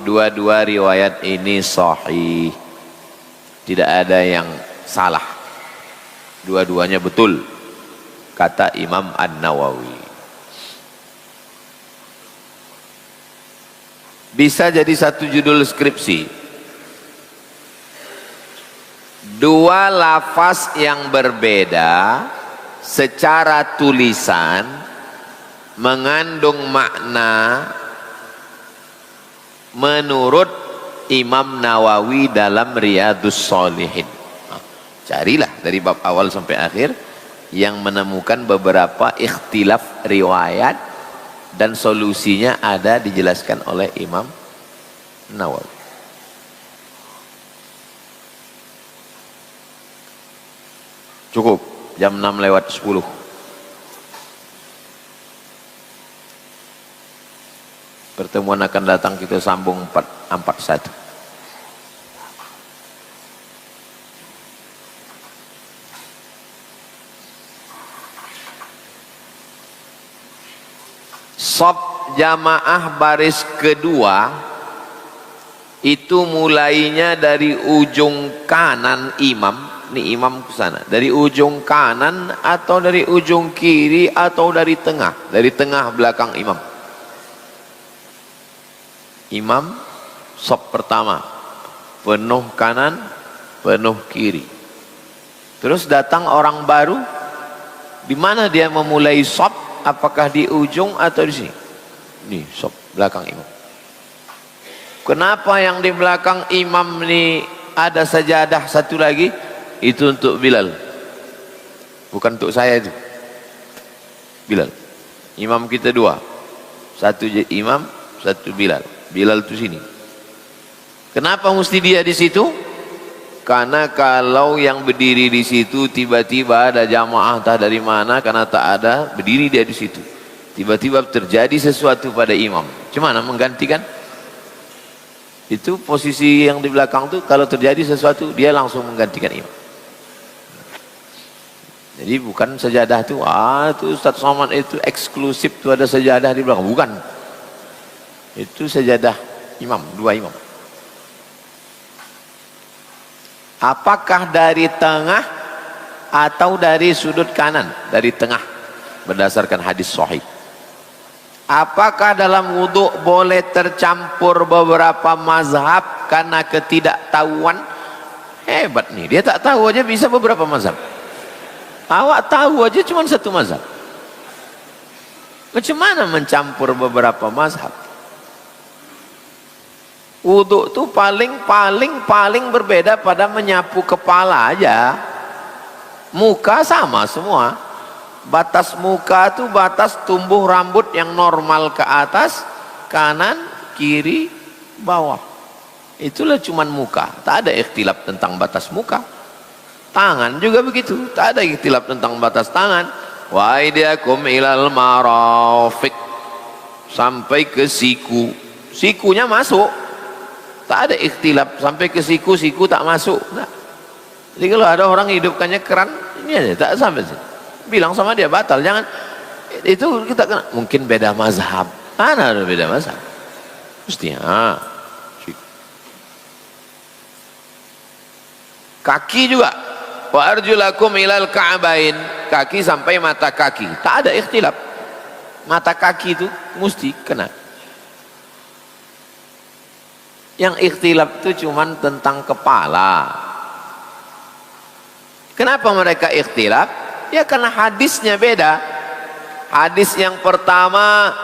dua-dua riwayat ini sahih, tidak ada yang salah. Dua-duanya betul, kata Imam An-Nawawi. Bisa jadi satu judul skripsi. Dua lafaz yang berbeda secara tulisan mengandung makna menurut Imam Nawawi dalam Riyadhus Shalihin. Carilah dari bab awal sampai akhir yang menemukan beberapa ikhtilaf riwayat dan solusinya ada dijelaskan oleh Imam Nawawi. Cukup jam 6:10. Pertemuan akan datang kita sambung 441. Shaf jamaah baris kedua itu mulainya dari ujung kanan imam. Ini imam ke sana. Dari ujung kanan atau dari ujung kiri atau dari tengah. Dari tengah belakang imam. Imam shaf pertama penuh kanan, penuh kiri. Terus datang orang baru, di mana dia memulai shaf? Apakah di ujung atau di sini? Ini shaf belakang imam. Kenapa yang di belakang imam ini ada sajadah satu lagi? Itu untuk Bilal, bukan untuk saya itu. Bilal, imam kita dua, satu imam, satu Bilal. Bilal itu sini. Kenapa mesti dia di situ? Karena kalau yang berdiri di situ tiba-tiba ada jamaah entah dari mana, karena tak ada, berdiri dia di situ. Tiba-tiba terjadi sesuatu pada imam. Gimana menggantikan? Itu posisi yang di belakang tuh, kalau terjadi sesuatu dia langsung menggantikan imam. Jadi bukan sajadah itu, itu Ustaz Somad itu eksklusif tuh ada sajadah di belakang. Bukan. Itu sajadah imam, dua imam. Apakah dari tengah atau dari sudut kanan? Dari tengah, berdasarkan hadis sahih. Apakah dalam wudhu boleh tercampur beberapa mazhab karena ketidaktahuan? Hebat nih, dia tak tahu aja bisa beberapa mazhab. Awak tahu aja cuma satu mazhab. Macam mana mencampur beberapa mazhab? Wudhu itu paling berbeda pada menyapu kepala aja. Muka sama semua. Batas muka itu batas tumbuh rambut yang normal ke atas, kanan, kiri, bawah. Itulah cuman muka. Tak ada ikhtilaf tentang batas muka. Tangan juga begitu. Tak ada ikhtilaf tentang batas tangan. Wa aidiakum ilal marafiq. Sampai ke siku. Sikunya masuk. Tak ada ikhtilaf sampai ke siku tak masuk. Nah. Jadi kalau ada orang hidupkannya keran, ini aja tak sampai sini. Bilang sama dia batal, jangan. Itu kita kena. Mungkin beda mazhab. Mana ada beda mazhab? Mestinya. Kaki juga. Wa arjulakum ilal ka'bain. Kaki sampai mata kaki. Tak ada ikhtilaf. Mata kaki itu mesti kena. Yang ikhtilaf itu cuma tentang kepala. Kenapa mereka ikhtilaf? Ya karena hadisnya beda. Hadis yang pertama,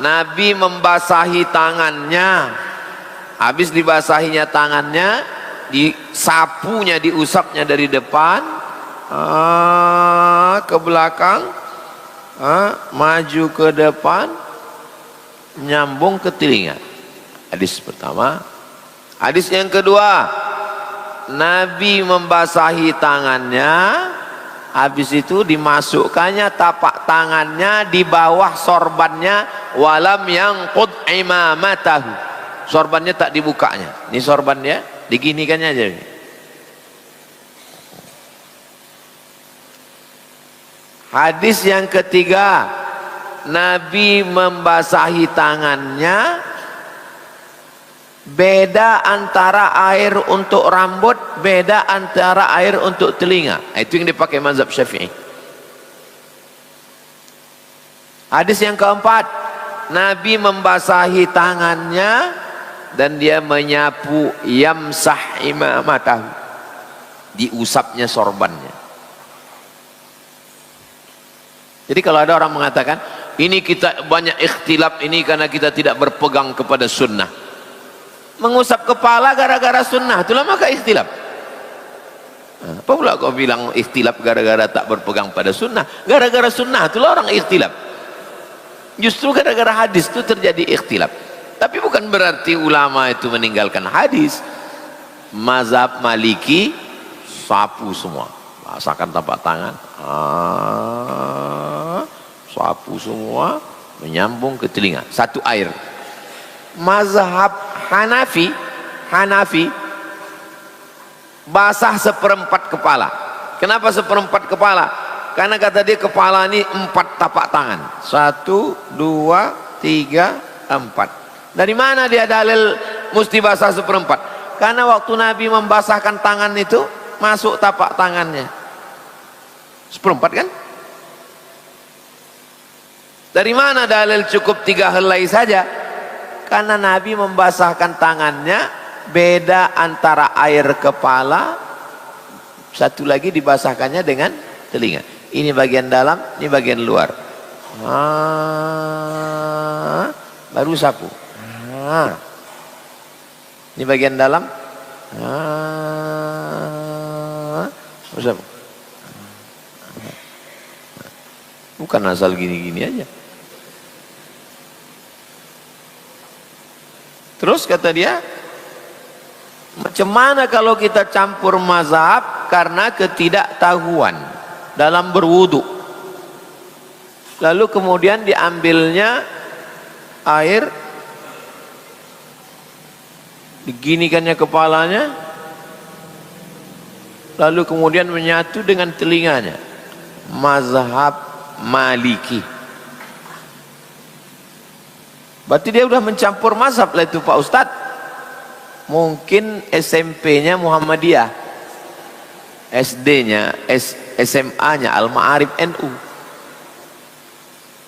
Nabi membasahi tangannya. Habis dibasahinya tangannya, disapunya, diusapnya dari depan ke belakang, maju ke depan, nyambung ke telinga. Hadis pertama. Hadis yang kedua, Nabi membasahi tangannya, habis itu dimasukkannya tapak tangannya di bawah sorbannya, walam yangqud imamatahu. Sorbannya tak dibukanya. Ini sorbannya diginikannya aja. Hadis yang ketiga, Nabi membasahi tangannya, Beda antara air untuk rambut, beda antara air untuk telinga. Itu yang dipakai mazhab Syafi'i. Hadis yang keempat, Nabi membasahi tangannya dan dia menyapu, yamsah imamatahu, diusapnya sorbannya. Jadi kalau ada orang mengatakan ini kita banyak ikhtilaf ini karena kita tidak berpegang kepada sunnah, mengusap kepala gara-gara sunnah, itulah maka ikhtilaf. Apa pula kau bilang ikhtilaf gara-gara tak berpegang pada sunnah? Gara-gara sunnah itulah orang ikhtilaf. Justru gara-gara hadis itu terjadi ikhtilaf. Tapi bukan berarti ulama itu meninggalkan hadis. Mazhab Maliki sapu semua, basakan tapak tangan, sapu semua, menyambung ke telinga, satu air. Mazhab Hanafi basah seperempat kepala. Kenapa seperempat kepala? Karena kata dia kepala ini 4 tapak tangan, 1, 2, 3, 4. Dari mana dia dalil mesti basah seperempat? Karena waktu Nabi membasahkan tangan itu masuk tapak tangannya seperempat kan? Dari mana dalil cukup 3 helai saja? Karena Nabi membasahkan tangannya, beda antara air kepala, satu lagi dibasahkannya dengan telinga. Ini bagian dalam, ini bagian luar. Baru sapu. Ini bagian dalam. Baru sapu. Bukan asal gini-gini aja. Terus kata dia, macam mana kalau kita campur mazhab karena ketidaktahuan dalam berwudu, lalu kemudian diambilnya air, diginikannya kepalanya, lalu kemudian menyatu dengan telinganya. Mazhab Maliki. Berarti dia sudah mencampur mazhab lah itu Pak Ustadz. Mungkin SMP-nya Muhammadiyah, SD-nya, SMA-nya Al-Ma'arif NU.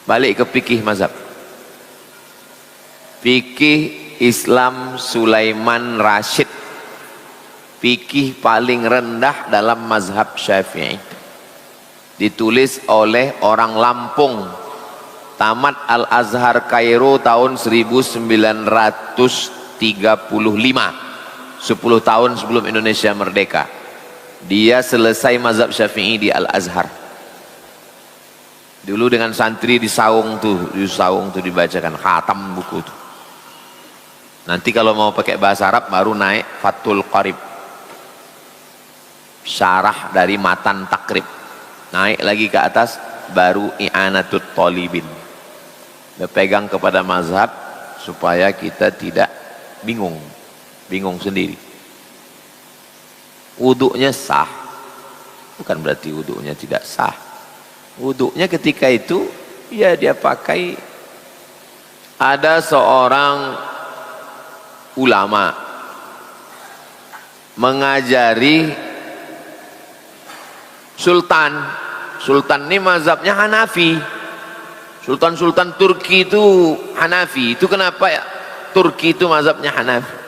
Balik ke fikih mazhab. Fikih Islam Sulaiman Rashid, fikih paling rendah dalam mazhab Syafi'i, ditulis oleh orang Lampung, tamat Al-Azhar Kairo tahun 1935, 10 tahun sebelum Indonesia merdeka. Dia selesai mazhab Syafi'i di Al-Azhar. Dulu dengan santri di saung tuh dibacakan khatam buku tuh. Nanti kalau mau pakai bahasa Arab baru naik Fathul Qarib, syarah dari Matan Takrib. Naik lagi ke atas baru I'anatut Talibin. Berpegang kepada mazhab supaya kita tidak bingung sendiri. Wuduknya sah, bukan berarti wuduknya tidak sah. Wuduknya ketika itu ya dia pakai. Ada seorang ulama mengajari sultan ini mazhabnya Hanafi. Sultan Turki itu Hanafi. Itu kenapa ya Turki itu mazhabnya Hanafi?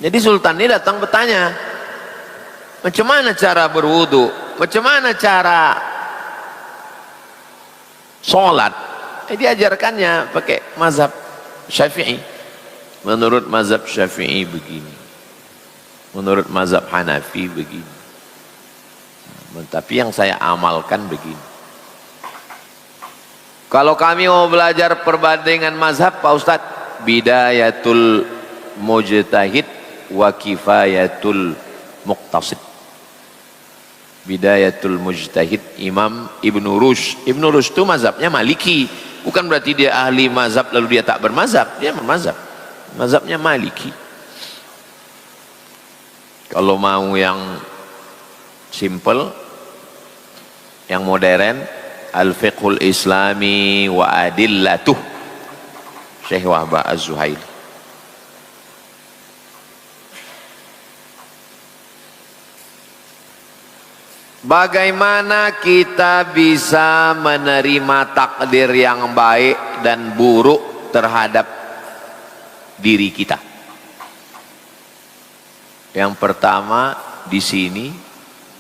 Jadi sultan ini datang bertanya, macam mana cara berwudu, macam mana cara sholat. Diajarkannya pakai mazhab Syafi'i. Menurut mazhab Syafi'i begini, menurut mazhab Hanafi begini, tapi yang saya amalkan begini. Kalau kami mau belajar perbandingan mazhab Pak Ustadz, bidayatul mujtahid wa kifayatul muqtasid. Bidayatul mujtahid Imam Ibnu Rushd. Ibnu Rushd itu mazhabnya Maliki, bukan berarti dia ahli mazhab lalu dia tak bermazhab. Dia bermazhab, mazhabnya Maliki. Kalau mau yang simple, yang modern, Al-Fiqhul Islami wa Adillatuh, Syekh Wahbah Az-Zuhaili. Bagaimana kita bisa menerima takdir yang baik dan buruk terhadap diri kita? Yang pertama di sini,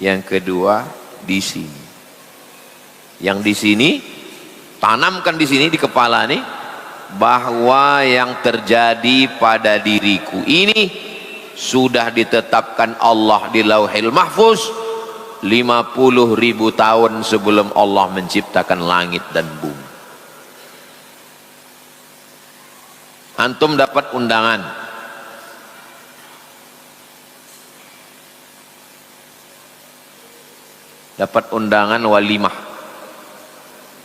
yang kedua di sini. Yang di sini, tanamkan di sini di kepala nih, bahwa yang terjadi pada diriku ini sudah ditetapkan Allah di Lauhil Mahfuz 50.000 tahun sebelum Allah menciptakan langit dan bumi. Antum dapat undangan, walimah.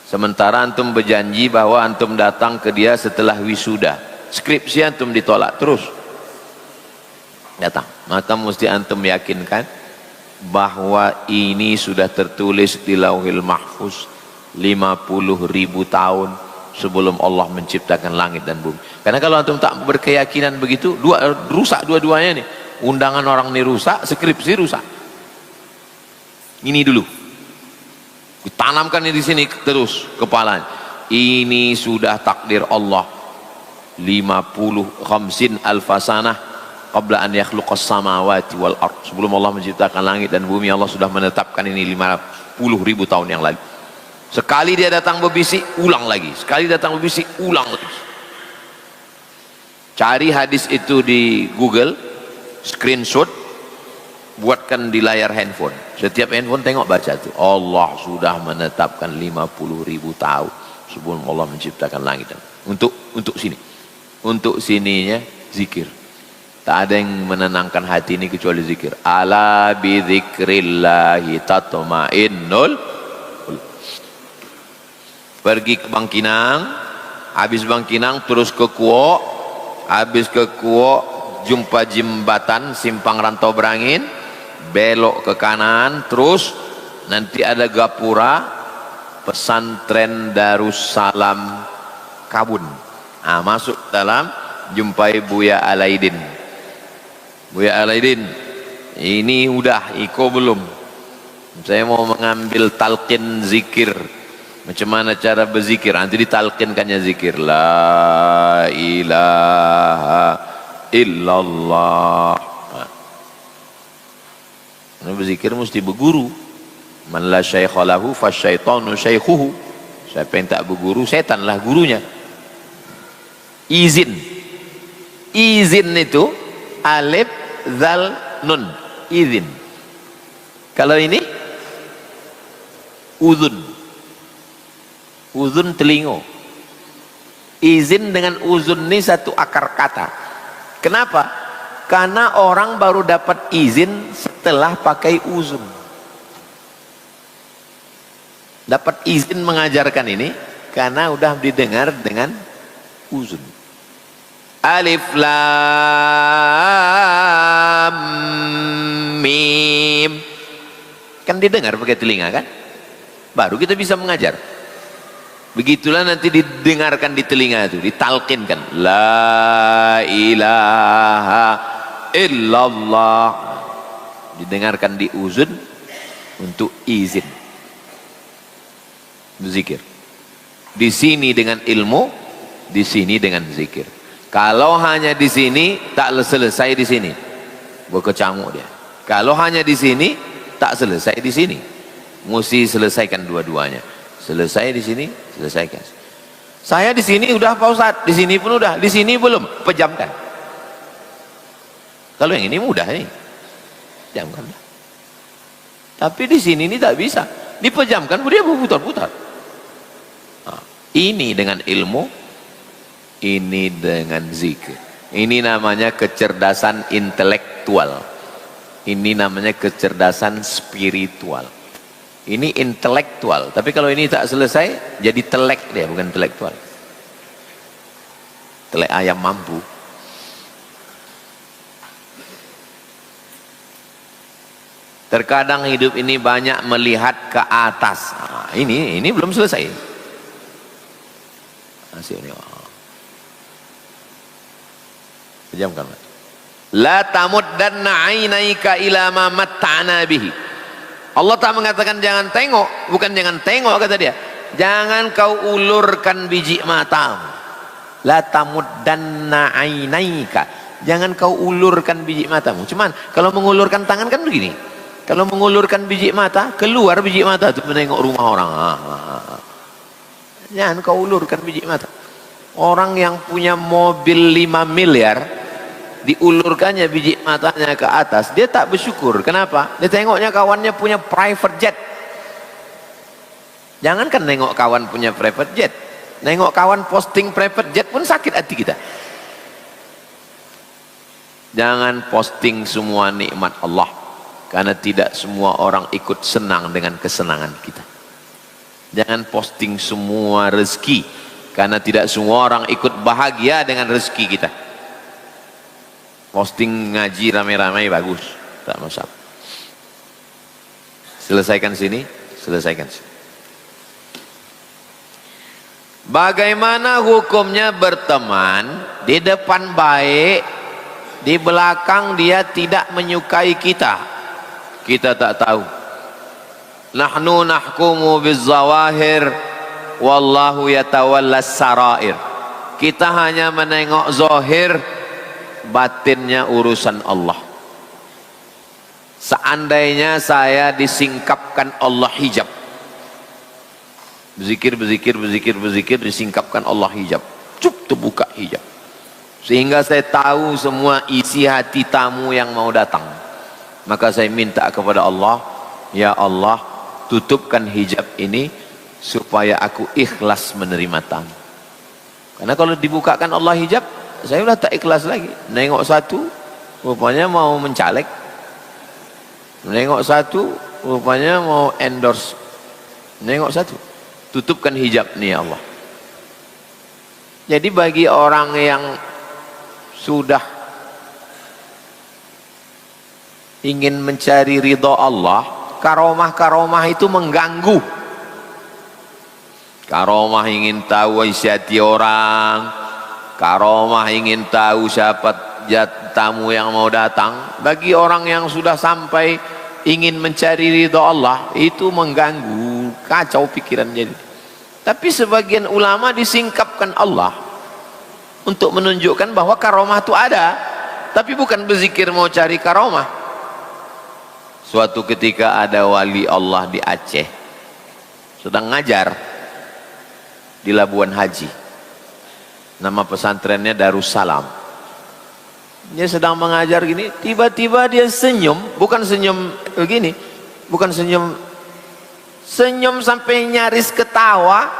Sementara antum berjanji bahwa antum datang ke dia setelah wisuda, skripsi antum ditolak terus. Datang, maka mesti antum yakinkan bahwa ini sudah tertulis di Lauhil Mahfuz 50.000 tahun sebelum Allah menciptakan langit dan bumi. Karena kalau antum tak berkeyakinan begitu, rusak dua-duanya nih. Undangan orang ini rusak, skripsi rusak. Ini dulu ditanamkan di sini terus kepalanya. Ini sudah takdir Allah 50 alfasanah qabla an yakhluqas samawati wal ard. Sebelum Allah menciptakan langit dan bumi, Allah sudah menetapkan ini 50.000 tahun yang lalu. Sekali dia datang berbisik, ulang lagi. Sekali datang berbisik, ulang lagi. Cari hadis itu di Google, screenshot, buatkan di layar handphone. Setiap handphone tengok, baca tuh. Allah sudah menetapkan 50.000 tahun sebelum Allah menciptakan langit dan untuk sini. Untuk sininya zikir. Tak ada yang menenangkan hati ini kecuali zikir. Ala bi dzikrillahi tatma'innul. Pergi ke Bangkinang, habis Bangkinang terus ke Kuok, habis ke Kuok jumpa jembatan simpang Rantau Berangin, belok ke kanan, terus nanti ada gapura pesantren Darussalam Kabun. Nah, masuk dalam, jumpai Buya Alaidin. Buya Alaidin, ini udah iko belum? Saya mau mengambil talqin zikir. Macam mana cara berzikir? Nanti ditalqinkannya zikir. La ilaha illallah. Nah, berzikir mesti berguru. Man la syaikha lahu fasyaitanu syaikhuhu. Siapa yang tak berguru, setanlah gurunya. Izin. Izin itu alif zal nun, izin. Kalau ini uzun, uzun telingo. Izin dengan uzun ini satu akar kata. Kenapa? Karena orang baru dapat izin setelah pakai uzun. Dapat izin mengajarkan ini karena udah didengar dengan uzun. Alif lam mim, kan didengar pakai telinga kan, baru kita bisa mengajar. Begitulah nanti didengarkan di telinga itu, ditalqinkan la ilaha illallah, didengarkan di uzun untuk izin berzikir. Di sini dengan ilmu, di sini dengan zikir. Kalau hanya di sini tak selesai di sini, berkecamuk dia. Kalau hanya di sini tak selesai di sini, mesti selesaikan dua-duanya. Selesai di sini, selesaikan. Saya di sini udah Pak Ustadz, di sini pun udah, di sini belum, pejamkan. Kalau yang ini mudah nih, pejamkan. Tapi di sini ini tak bisa, dipejamkan, dia berputar-putar. Nah, ini dengan ilmu, ini dengan zikir. Ini namanya kecerdasan intelektual. Ini namanya kecerdasan spiritual. Ini intelektual. Tapi kalau ini tak selesai, jadi telek dia, bukan intelektual. Telek ayam mampu. Terkadang hidup ini banyak melihat ke atas. Nah, ini belum selesai. Masih ini. Pejamkan. La tamuddanna 'ainaika ila ma matta'na bihi. Allah tak mengatakan jangan tengok, bukan jangan tengok kata dia. Jangan kau ulurkan biji matamu. La tamuddanna ainaika. Jangan kau ulurkan biji matamu. Cuman kalau mengulurkan tangan kan begini. Kalau mengulurkan biji mata, keluar biji mata itu menengok rumah orang. Jangan kau ulurkan biji mata. Orang yang punya mobil 5 miliar diulurkannya biji matanya ke atas, dia tak bersyukur. Kenapa? Dia tengoknya kawannya punya private jet. Jangankan nengok kawan punya private jet, nengok kawan posting private jet pun sakit hati kita. Jangan posting semua nikmat Allah, karena tidak semua orang ikut senang dengan kesenangan kita. Jangan posting semua rezeki, karena tidak semua orang ikut bahagia dengan rezeki kita. Posting ngaji ramai-ramai bagus, tak masalah. Selesaikan sini, selesaikan sini. Bagaimana hukumnya berteman, di depan baik, di belakang dia tidak menyukai kita? Kita tak tahu. Nahnu nahkumu bizzawahir, wallahu yatawallas sarair. Kita hanya menengok zahir, batinnya urusan Allah. Seandainya saya disingkapkan Allah hijab, berzikir disingkapkan Allah hijab, terbuka hijab, sehingga saya tahu semua isi hati tamu yang mau datang, maka saya minta kepada Allah, ya Allah, tutupkan hijab ini supaya aku ikhlas menerima tamu. Karena kalau dibukakan Allah hijab, saya udah tak ikhlas lagi. Nengok satu, rupanya mau mencalek. Nengok satu, rupanya mau endorse. Nengok satu, tutupkan hijab nih Allah. Jadi bagi orang yang sudah ingin mencari ridha Allah, karomah-karomah itu mengganggu. Karomah ingin tahu isi hati orang, karomah ingin tahu siapa tamu yang mau datang. Bagi orang yang sudah sampai ingin mencari ridha Allah, itu mengganggu, kacau pikiran jadi. Tapi sebagian ulama disingkapkan Allah untuk menunjukkan bahwa karomah itu ada, tapi bukan berzikir mau cari karomah. Suatu ketika ada wali Allah di Aceh sedang ngajar di Labuan Haji. Nama pesantrennya Darussalam. Dia sedang mengajar gini, tiba-tiba dia senyum, bukan senyum begini, bukan senyum, senyum sampai nyaris ketawa.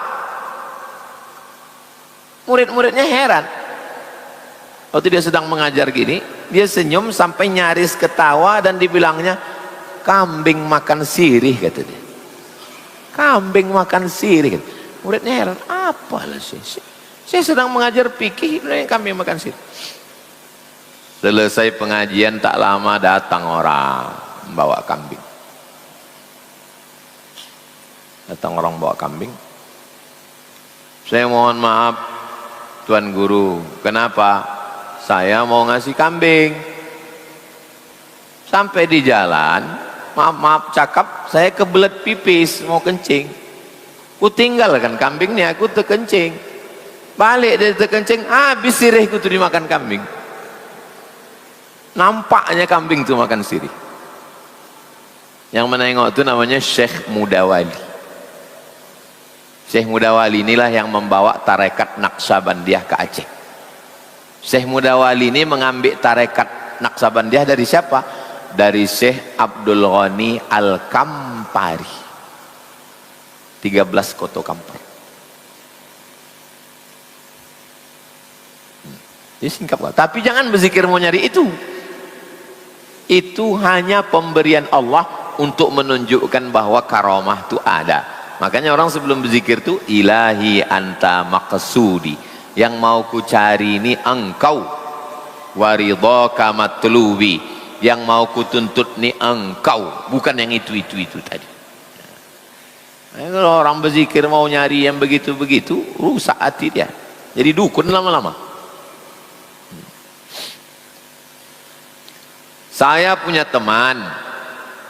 Murid-muridnya heran. Waktu dia sedang mengajar gini, dia senyum sampai nyaris ketawa dan dibilangnya, kambing makan sirih, kata dia. Kambing makan sirih. Muridnya heran, apalah sih? Saya sedang mengajar fikih, kambing makan sirih. Selesai pengajian tak lama datang orang bawa kambing. Datang orang bawa kambing. Saya mohon maaf Tuan Guru, kenapa? Saya mau ngasih kambing. Sampai di jalan, maaf cakap, saya kebelet pipis mau kencing. Ku tinggalkan kambingnya, aku terkencing. Balik dari terkencing, habis sirihku tuh dimakan kambing. Nampaknya kambing tuh makan sirih. Yang menengok itu namanya Syekh Mudawali. Syekh Mudawali inilah yang membawa tarekat Naqsabandiyah ke Aceh. Syekh Mudawali ini mengambil tarekat Naqsabandiyah dari siapa? Dari Syekh Abdul Ghani Al-Kampari. 13 koto kampar. Jadi singkap. Tapi jangan berzikir mau nyari itu. Itu hanya pemberian Allah untuk menunjukkan bahwa karomah itu ada. Makanya orang sebelum berzikir itu, ilahi anta maqsudi, yang mau ku cari ini engkau, waridhaka matlubi, yang mau ku tuntut ini engkau, bukan yang itu tadi. Nah, kalau orang berzikir mau nyari yang begitu-begitu, rusak hati dia, jadi dukun lama-lama. Saya punya teman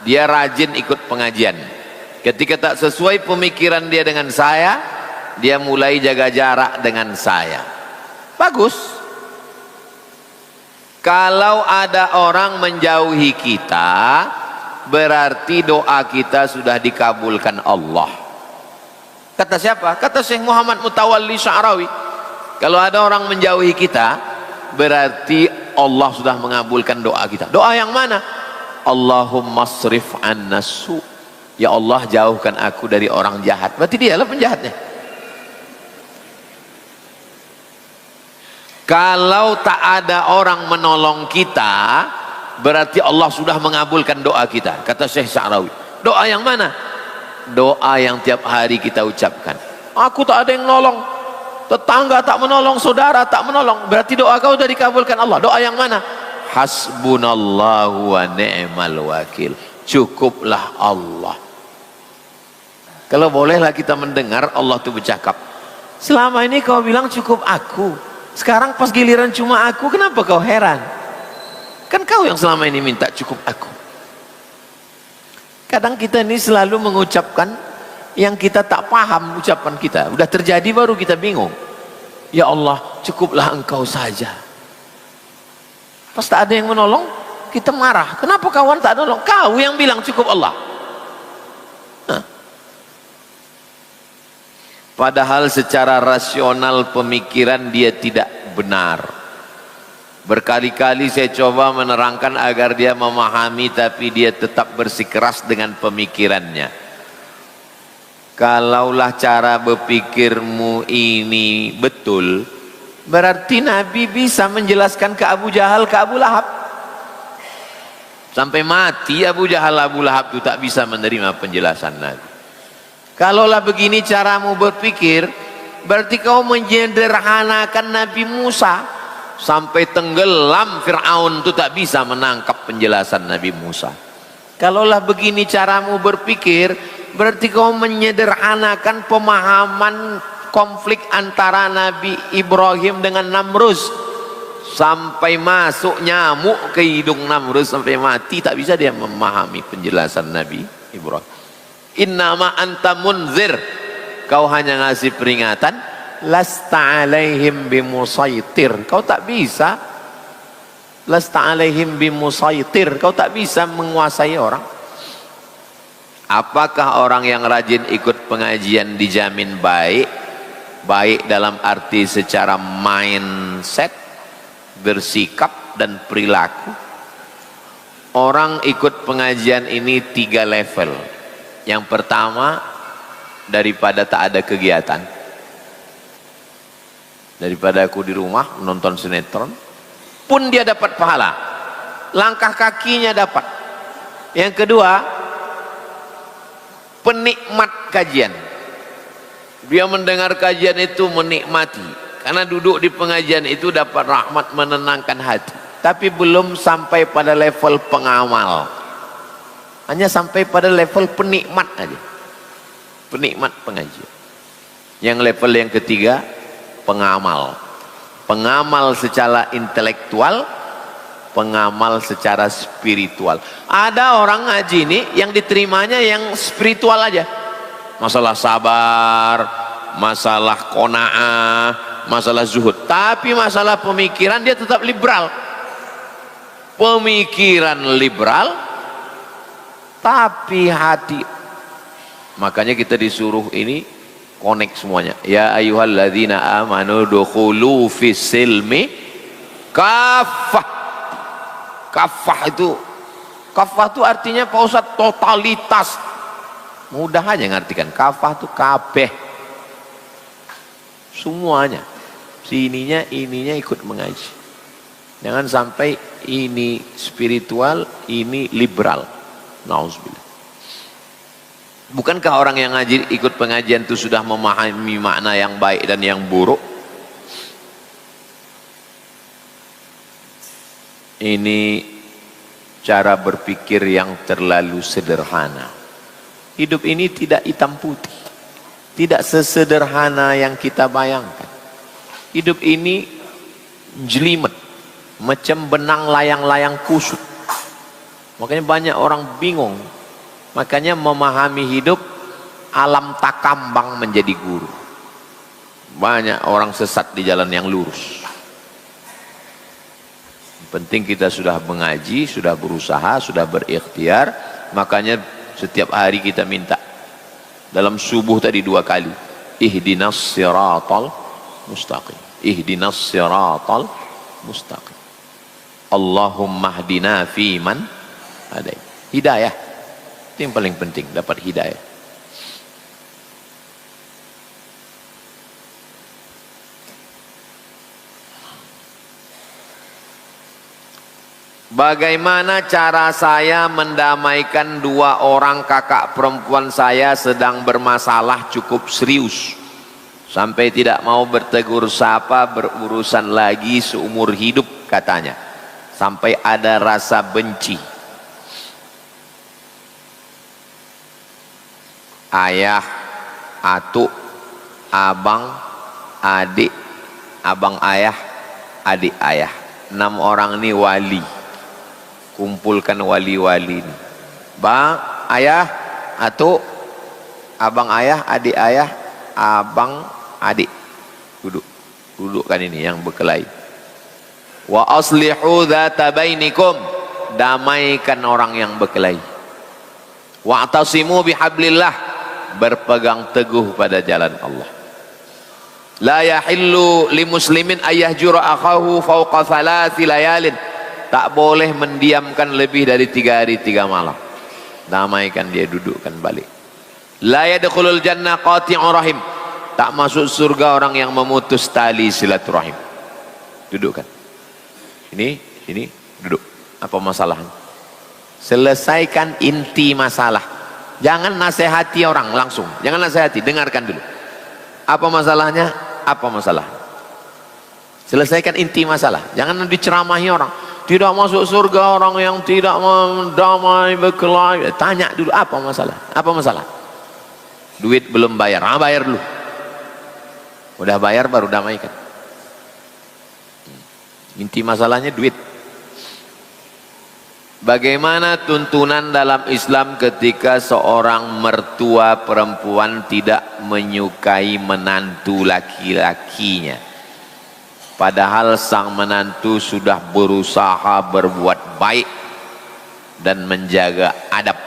dia rajin ikut pengajian. Ketika tak sesuai pemikiran dia dengan saya, dia mulai jaga jarak dengan saya. Bagus. Kalau ada orang menjauhi kita, berarti doa kita sudah dikabulkan Allah. Kata siapa? Kata Syekh Muhammad Mutawalli Sya'rawi. Kalau ada orang menjauhi kita, berarti Allah sudah mengabulkan doa kita. Doa yang mana? Allahumma srif anna su'. Ya Allah, jauhkan aku dari orang jahat. Berarti dialah penjahatnya. Kalau tak ada orang menolong kita, berarti Allah sudah mengabulkan doa kita. Kata Syekh Sya'rawi. Doa yang mana? Doa yang tiap hari kita ucapkan. Aku tak ada yang nolong, tetangga tak menolong, saudara tak menolong, berarti doa kau sudah dikabulkan Allah. Doa yang mana? Hasbunallahu wa ni'mal wakil. Cukuplah Allah. Kalau bolehlah kita mendengar Allah itu bercakap, selama ini kau bilang cukup aku, sekarang pas giliran cuma aku, kenapa kau heran? Kan kau yang selama ini minta cukup aku. Kadang kita ini selalu mengucapkan yang kita tak paham ucapan kita. Udah terjadi baru kita bingung. Ya Allah, cukuplah engkau saja. Pas tak ada yang menolong, kita marah. Kenapa kawan tak nolong? Kau yang bilang cukup Allah. Nah. Padahal secara rasional pemikiran dia tidak benar. Berkali-kali saya coba menerangkan agar dia memahami, tapi dia tetap bersikeras dengan pemikirannya. Kalaulah cara berpikirmu ini betul, berarti Nabi bisa menjelaskan ke Abu Jahal, ke Abu Lahab. Sampai mati Abu Jahal, Abu Lahab itu tak bisa menerima penjelasan Nabi. Kalaulah begini caramu berpikir, berarti kau menyederhanakan Nabi Musa. Sampai tenggelam Fir'aun itu tak bisa menangkap penjelasan Nabi Musa. Kalaulah begini caramu berpikir, berarti kau menyederhanakan pemahaman konflik antara Nabi Ibrahim dengan Namrus. Sampai masuk nyamuk ke hidung Namrus sampai mati, tak bisa dia memahami penjelasan Nabi Ibrahim. Innama anta munzir, kau hanya ngasih peringatan. Lasta alaihim bimusaitir, kau tak bisa. Lasta alaihim bimusaitir, kau tak bisa menguasai orang. Apakah orang yang rajin ikut pengajian dijamin baik? Baik dalam arti secara mindset, bersikap dan perilaku. Orang ikut pengajian ini 3 level. Yang pertama, daripada tak ada kegiatan, daripada aku di rumah menonton sinetron, pun dia dapat pahala, langkah kakinya dapat. Yang kedua, penikmat kajian, dia mendengar kajian itu menikmati, karena duduk di pengajian itu dapat rahmat, menenangkan hati. Tapi belum sampai pada level pengamal, hanya sampai pada level penikmat aja, penikmat pengajian. Yang level yang ketiga, pengamal. Pengamal secara intelektual, pengamal secara spiritual. Ada orang ngaji ini yang diterimanya yang spiritual aja, masalah sabar, masalah qanaah, masalah zuhud. Tapi masalah pemikiran dia tetap liberal. Pemikiran liberal, tapi hati. Makanya kita disuruh ini connect semuanya. Ya ayyuhalladzina amanu dukhulu fis silmi kafah. Kafah itu artinya Pak Ustaz totalitas. Mudah aja ngartikan. Kafah itu kabeh, semuanya. Ininya ikut mengaji. Jangan sampai ini spiritual, ini liberal. Nauzubillah. Bukankah orang yang ngaji ikut pengajian itu sudah memahami makna yang baik dan yang buruk? Ini cara berpikir yang terlalu sederhana. Hidup ini tidak hitam putih, tidak sesederhana yang kita bayangkan. Hidup ini jelimet, macam benang layang-layang kusut. Makanya banyak orang bingung. Makanya memahami hidup, alam takambang menjadi guru. Banyak orang sesat di jalan yang lurus. Penting kita sudah mengaji, sudah berusaha, sudah berikhtiar. Makanya setiap hari kita minta. Dalam subuh tadi 2 kali. Ihdinas siratal mustaqim. Ihdinas siratal mustaqim. Allahumma hdina fiman hadait. Hidayah. Itu yang paling penting, dapat hidayah. Bagaimana cara saya mendamaikan 2 orang kakak perempuan saya sedang bermasalah cukup serius sampai tidak mau bertegur sapa, berurusan lagi seumur hidup katanya, sampai ada rasa benci. Ayah, atuk, abang, adik, abang ayah, adik ayah, 6 orang ini wali. Kumpulkan wali-wali ini. Bang, ayah, atuk, abang ayah, adik ayah, abang, adik. Duduk. Dudukkan ini yang berkelahi. Wa aslihu dzata bainikum. Damaikan orang yang berkelahi. Wa'tasimu bihablillah. Berpegang teguh pada jalan Allah. La yahillu limuslimin ayyahjura akhahu fawqa 3 layalin. Tak boleh mendiamkan lebih dari 3 hari 3 malam. Damaikan dia, dudukkan balik. La yadkhulul jannah qati'ur rahim. Tak masuk surga orang yang memutus tali silaturahim. Dudukkan. Ini duduk. Apa masalahnya? Selesaikan inti masalah. Jangan nasihati orang langsung. Jangan nasihati, dengarkan dulu. Apa masalahnya? Apa masalah? Selesaikan inti masalah. Jangan diceramahi orang. Tidak masuk surga orang yang tidak mendamai berkelahi. Tanya dulu apa masalah? Apa masalah? Duit belum bayar. Bayar dulu. Udah bayar baru damaikan. Inti masalahnya duit. Bagaimana tuntunan dalam Islam ketika seorang mertua perempuan tidak menyukai menantu laki-lakinya? Padahal sang menantu sudah berusaha berbuat baik dan menjaga adab.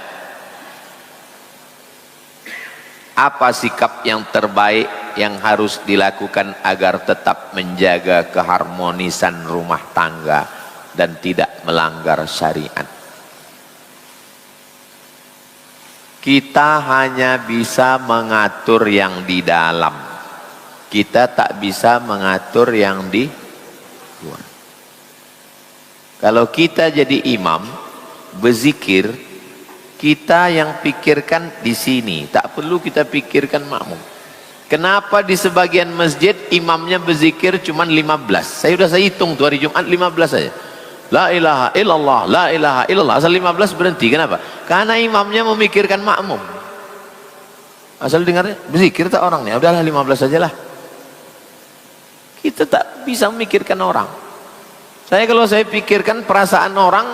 Apa sikap yang terbaik yang harus dilakukan agar tetap menjaga keharmonisan rumah tangga dan tidak melanggar syariat? Kita hanya bisa mengatur yang di dalam. Kita tak bisa mengatur yang di luar. Kalau kita jadi imam, berzikir, kita yang pikirkan di sini. Tak perlu kita pikirkan makmum. Kenapa di sebagian masjid imamnya berzikir cuma 15? Saya hitung tuh hari Jumat 15 saja. La ilaha illallah, la ilaha illallah. Asal 15 berhenti. Kenapa? Karena imamnya memikirkan makmum. Asal dengarnya, berzikir tak orangnya. Udahlah 15 sajalah. Kita tak bisa memikirkan orang. Kalau saya pikirkan perasaan orang,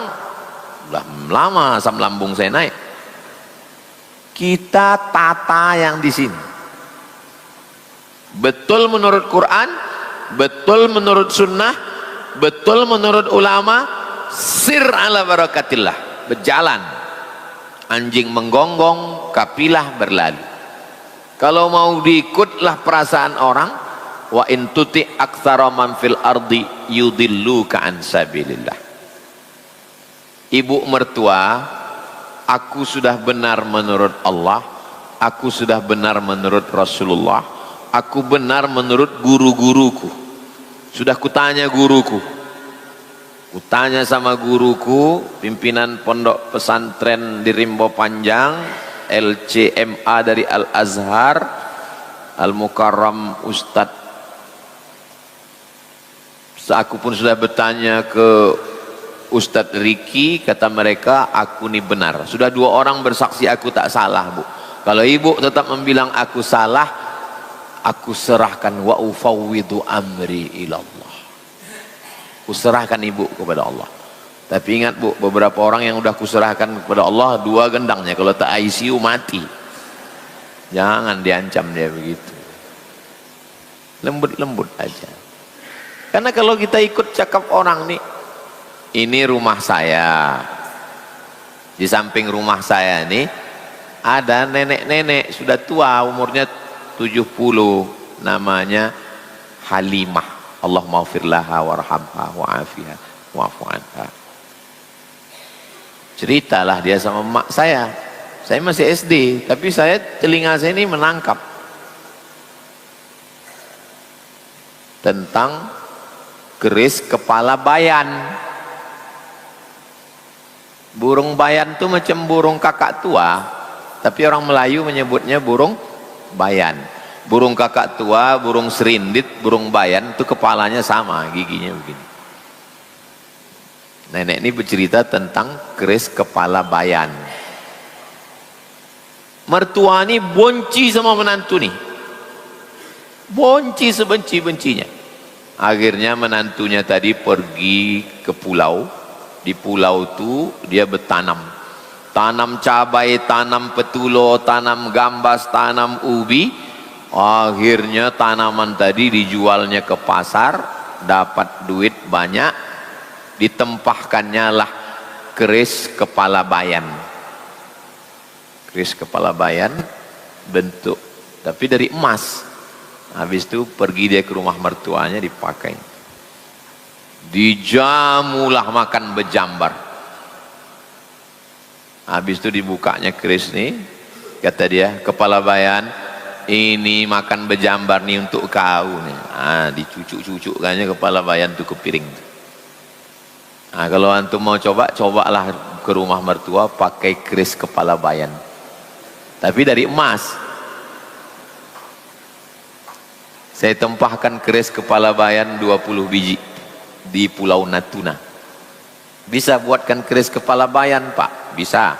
lama asam lambung saya naik. Kita tata yang di sini. Betul menurut Quran, betul menurut sunnah, betul menurut ulama, sir ala barakatillah. Berjalan. Anjing menggonggong, kapilah berlalu. Kalau mau diikutlah perasaan orang, wa in tuti aktsara man fil ardi yudilluka an sabilillah. Ibu mertua, aku sudah benar menurut Allah, aku sudah benar menurut Rasulullah, aku benar menurut guru-guruku. Sudah kutanya guruku, kutanya sama guruku, pimpinan pondok pesantren di Rimbo Panjang, LCMA dari Al Azhar, Al Mukarram Ustadz. Aku pun sudah bertanya ke Ustadz Riki, kata mereka aku ini benar. Sudah 2 orang bersaksi aku tak salah, Bu. Kalau ibu tetap membilang aku salah, aku serahkan wa ufawwidu amri ilallah. Aku serahkan ibu kepada Allah. Tapi ingat Bu, beberapa orang yang udah kuserahkan kepada Allah 2 gendangnya, kalau tak ICU mati. Jangan diancam dia begitu. Lembut-lembut aja. Karena kalau kita ikut cakap orang nih, ini rumah saya. Di samping rumah saya nih ada nenek-nenek sudah tua, umurnya 70, namanya Halimah. Allah maghfirlaha warhamha wa'afiha wa'fu anha. Ceritalah dia sama emak saya masih SD, tapi telinga saya ini menangkap tentang keris kepala bayan. Burung bayan itu macam burung kakak tua, tapi orang Melayu menyebutnya burung bayan. Burung kakak tua, burung serindit, burung bayan itu kepalanya sama, giginya begini. Nenek ini bercerita tentang keris kepala bayan. Mertua ini bonci sama menantu nih, bonci sebenci-bencinya. Akhirnya menantunya tadi pergi ke pulau. Di pulau itu dia bertanam, tanam cabai, tanam petulo, tanam gambas, tanam ubi. Akhirnya tanaman tadi dijualnya ke pasar, dapat duit banyak. Ditempahkannya lah keris kepala bayan. Keris kepala bayan bentuk tapi dari emas. Habis itu pergi dia ke rumah mertuanya, dipakai. Dijamulah makan berjambar. Habis itu dibukanya keris nih, kata dia, kepala bayan, ini makan berjambar nih untuk kau nih. Dicucuk-cucukkannya kepala bayan tuh ke piring. Nah, kalau antum mau cobalah ke rumah mertua pakai keris kepala bayan, tapi dari emas. Saya tempahkan keris kepala bayan 20 biji di Pulau Natuna. Bisa buatkan keris kepala bayan, Pak? Bisa.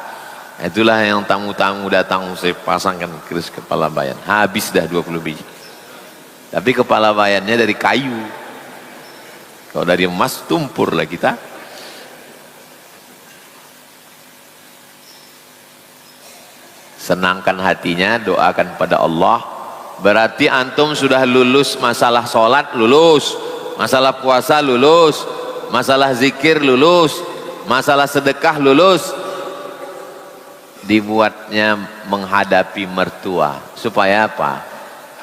Itulah yang tamu-tamu datang, saya pasangkan keris kepala bayan. Habis dah 20 biji. Tapi kepala bayannya dari kayu. Kalau dari emas tumpur lah kita. Senangkan hatinya, doakan pada Allah. Berarti antum sudah lulus masalah sholat, lulus masalah puasa, lulus masalah zikir, lulus masalah sedekah, lulus. Dibuatnya menghadapi mertua supaya apa?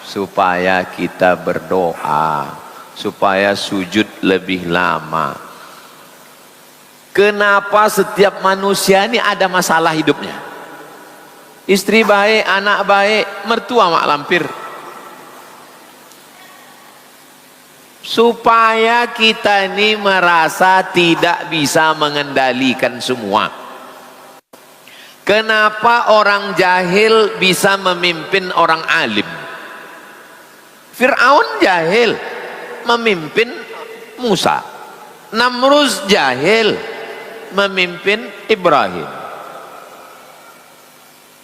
Supaya kita berdoa, supaya sujud lebih lama. Kenapa setiap manusia ini ada masalah hidupnya? Istri baik, anak baik, mertua mak lampir. Supaya kita ini merasa tidak bisa mengendalikan semua. Kenapa orang jahil bisa memimpin orang alim? Fir'aun jahil memimpin Musa. Namrus jahil memimpin Ibrahim.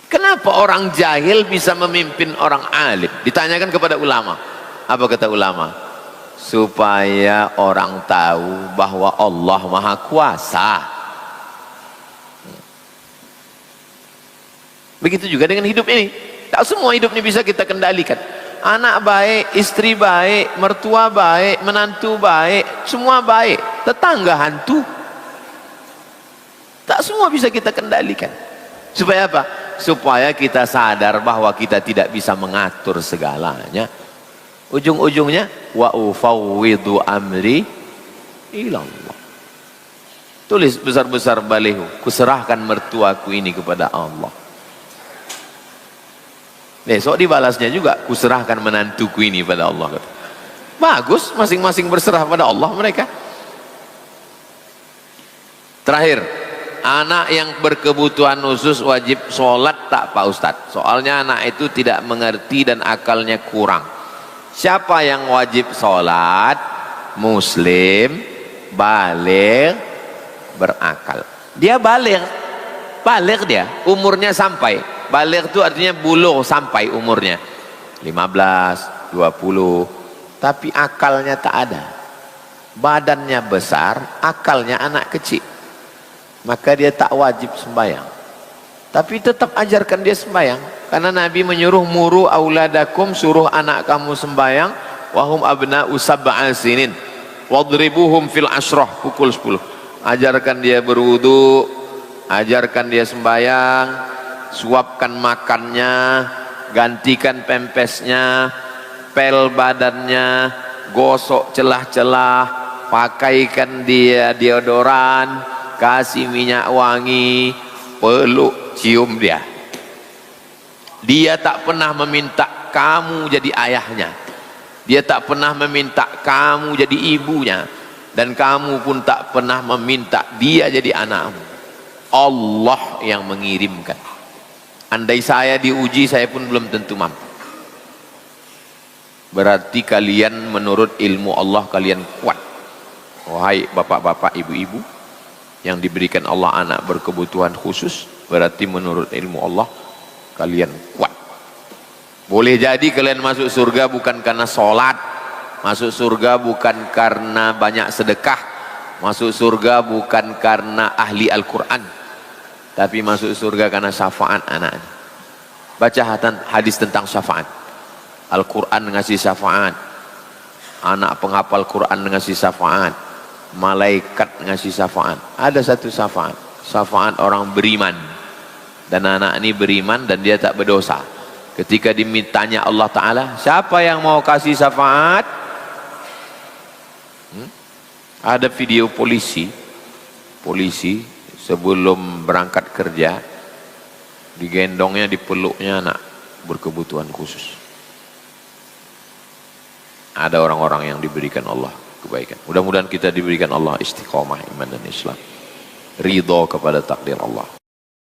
Kenapa orang jahil bisa memimpin orang alim? Ditanyakan kepada ulama. Apa kata ulama? Supaya orang tahu bahwa Allah Maha Kuasa. Begitu juga dengan hidup ini. Tak semua hidup ini bisa kita kendalikan. Anak baik, istri baik, mertua baik, menantu baik, semua baik. Tetangga hantu. Tak semua bisa kita kendalikan. Supaya apa? Supaya kita sadar bahwa kita tidak bisa mengatur segalanya. Ujung-ujungnya wa ufawwidu amri ilallah. Tulis besar-besar balihu, kuserahkan mertuaku ini kepada Allah. Besok dibalasnya juga, kuserahkan menantuku ini pada Allah. Bagus, masing-masing berserah pada Allah mereka. Terakhir, anak yang berkebutuhan khusus wajib sholat tak Pak Ustadz? Soalnya anak itu tidak mengerti dan akalnya kurang. Siapa yang wajib sholat? Muslim, baligh, berakal. Dia baligh dia, umurnya sampai. Baligh itu artinya bulughh, sampai umurnya 15, 20, tapi akalnya tak ada. Badannya besar, akalnya anak kecil. maka dia tak wajib sembahyang. Tapi tetap ajarkan dia sembahyang, karena Nabi menyuruh muru auladakum, suruh anak kamu sembahyang, wahum abna'u sab'a sinin, wadribuhum fil ashrah, pukul 10. Ajarkan dia berwudu, ajarkan dia sembahyang, suapkan makannya, gantikan pempesnya, pel badannya, gosok celah-celah, pakaikan dia deodoran, kasih minyak wangi, peluk, cium dia. Dia tak pernah meminta kamu jadi ayahnya, dia tak pernah meminta kamu jadi ibunya, dan kamu pun tak pernah meminta dia jadi anakmu. Allah yang mengirimkan. Andai saya diuji, saya pun belum tentu mampu. Berarti kalian menurut ilmu Allah kalian kuat. Wahai bapak-bapak, ibu-ibu yang diberikan Allah anak berkebutuhan khusus, berarti menurut ilmu Allah kalian kuat. Boleh jadi kalian masuk surga bukan karena sholat, masuk surga bukan karena banyak sedekah, masuk surga bukan karena ahli Al-Quran, tapi masuk surga karena syafaat anaknya. Baca hadis tentang syafaat. Al-Quran ngasih syafaat, anak penghafal Quran ngasih syafaat, malaikat ngasih syafaat. Ada satu syafaat, syafaat orang beriman, dan anak ini beriman dan dia tak berdosa. Ketika dimintanya Allah Ta'ala, siapa yang mau kasih syafaat? Ada video polisi sebelum berangkat kerja, digendongnya, dipeluknya anak berkebutuhan khusus. Ada orang-orang yang diberikan Allah kebaikan. Mudah-mudahan kita diberikan Allah istiqomah iman dan Islam, ridho kepada takdir Allah.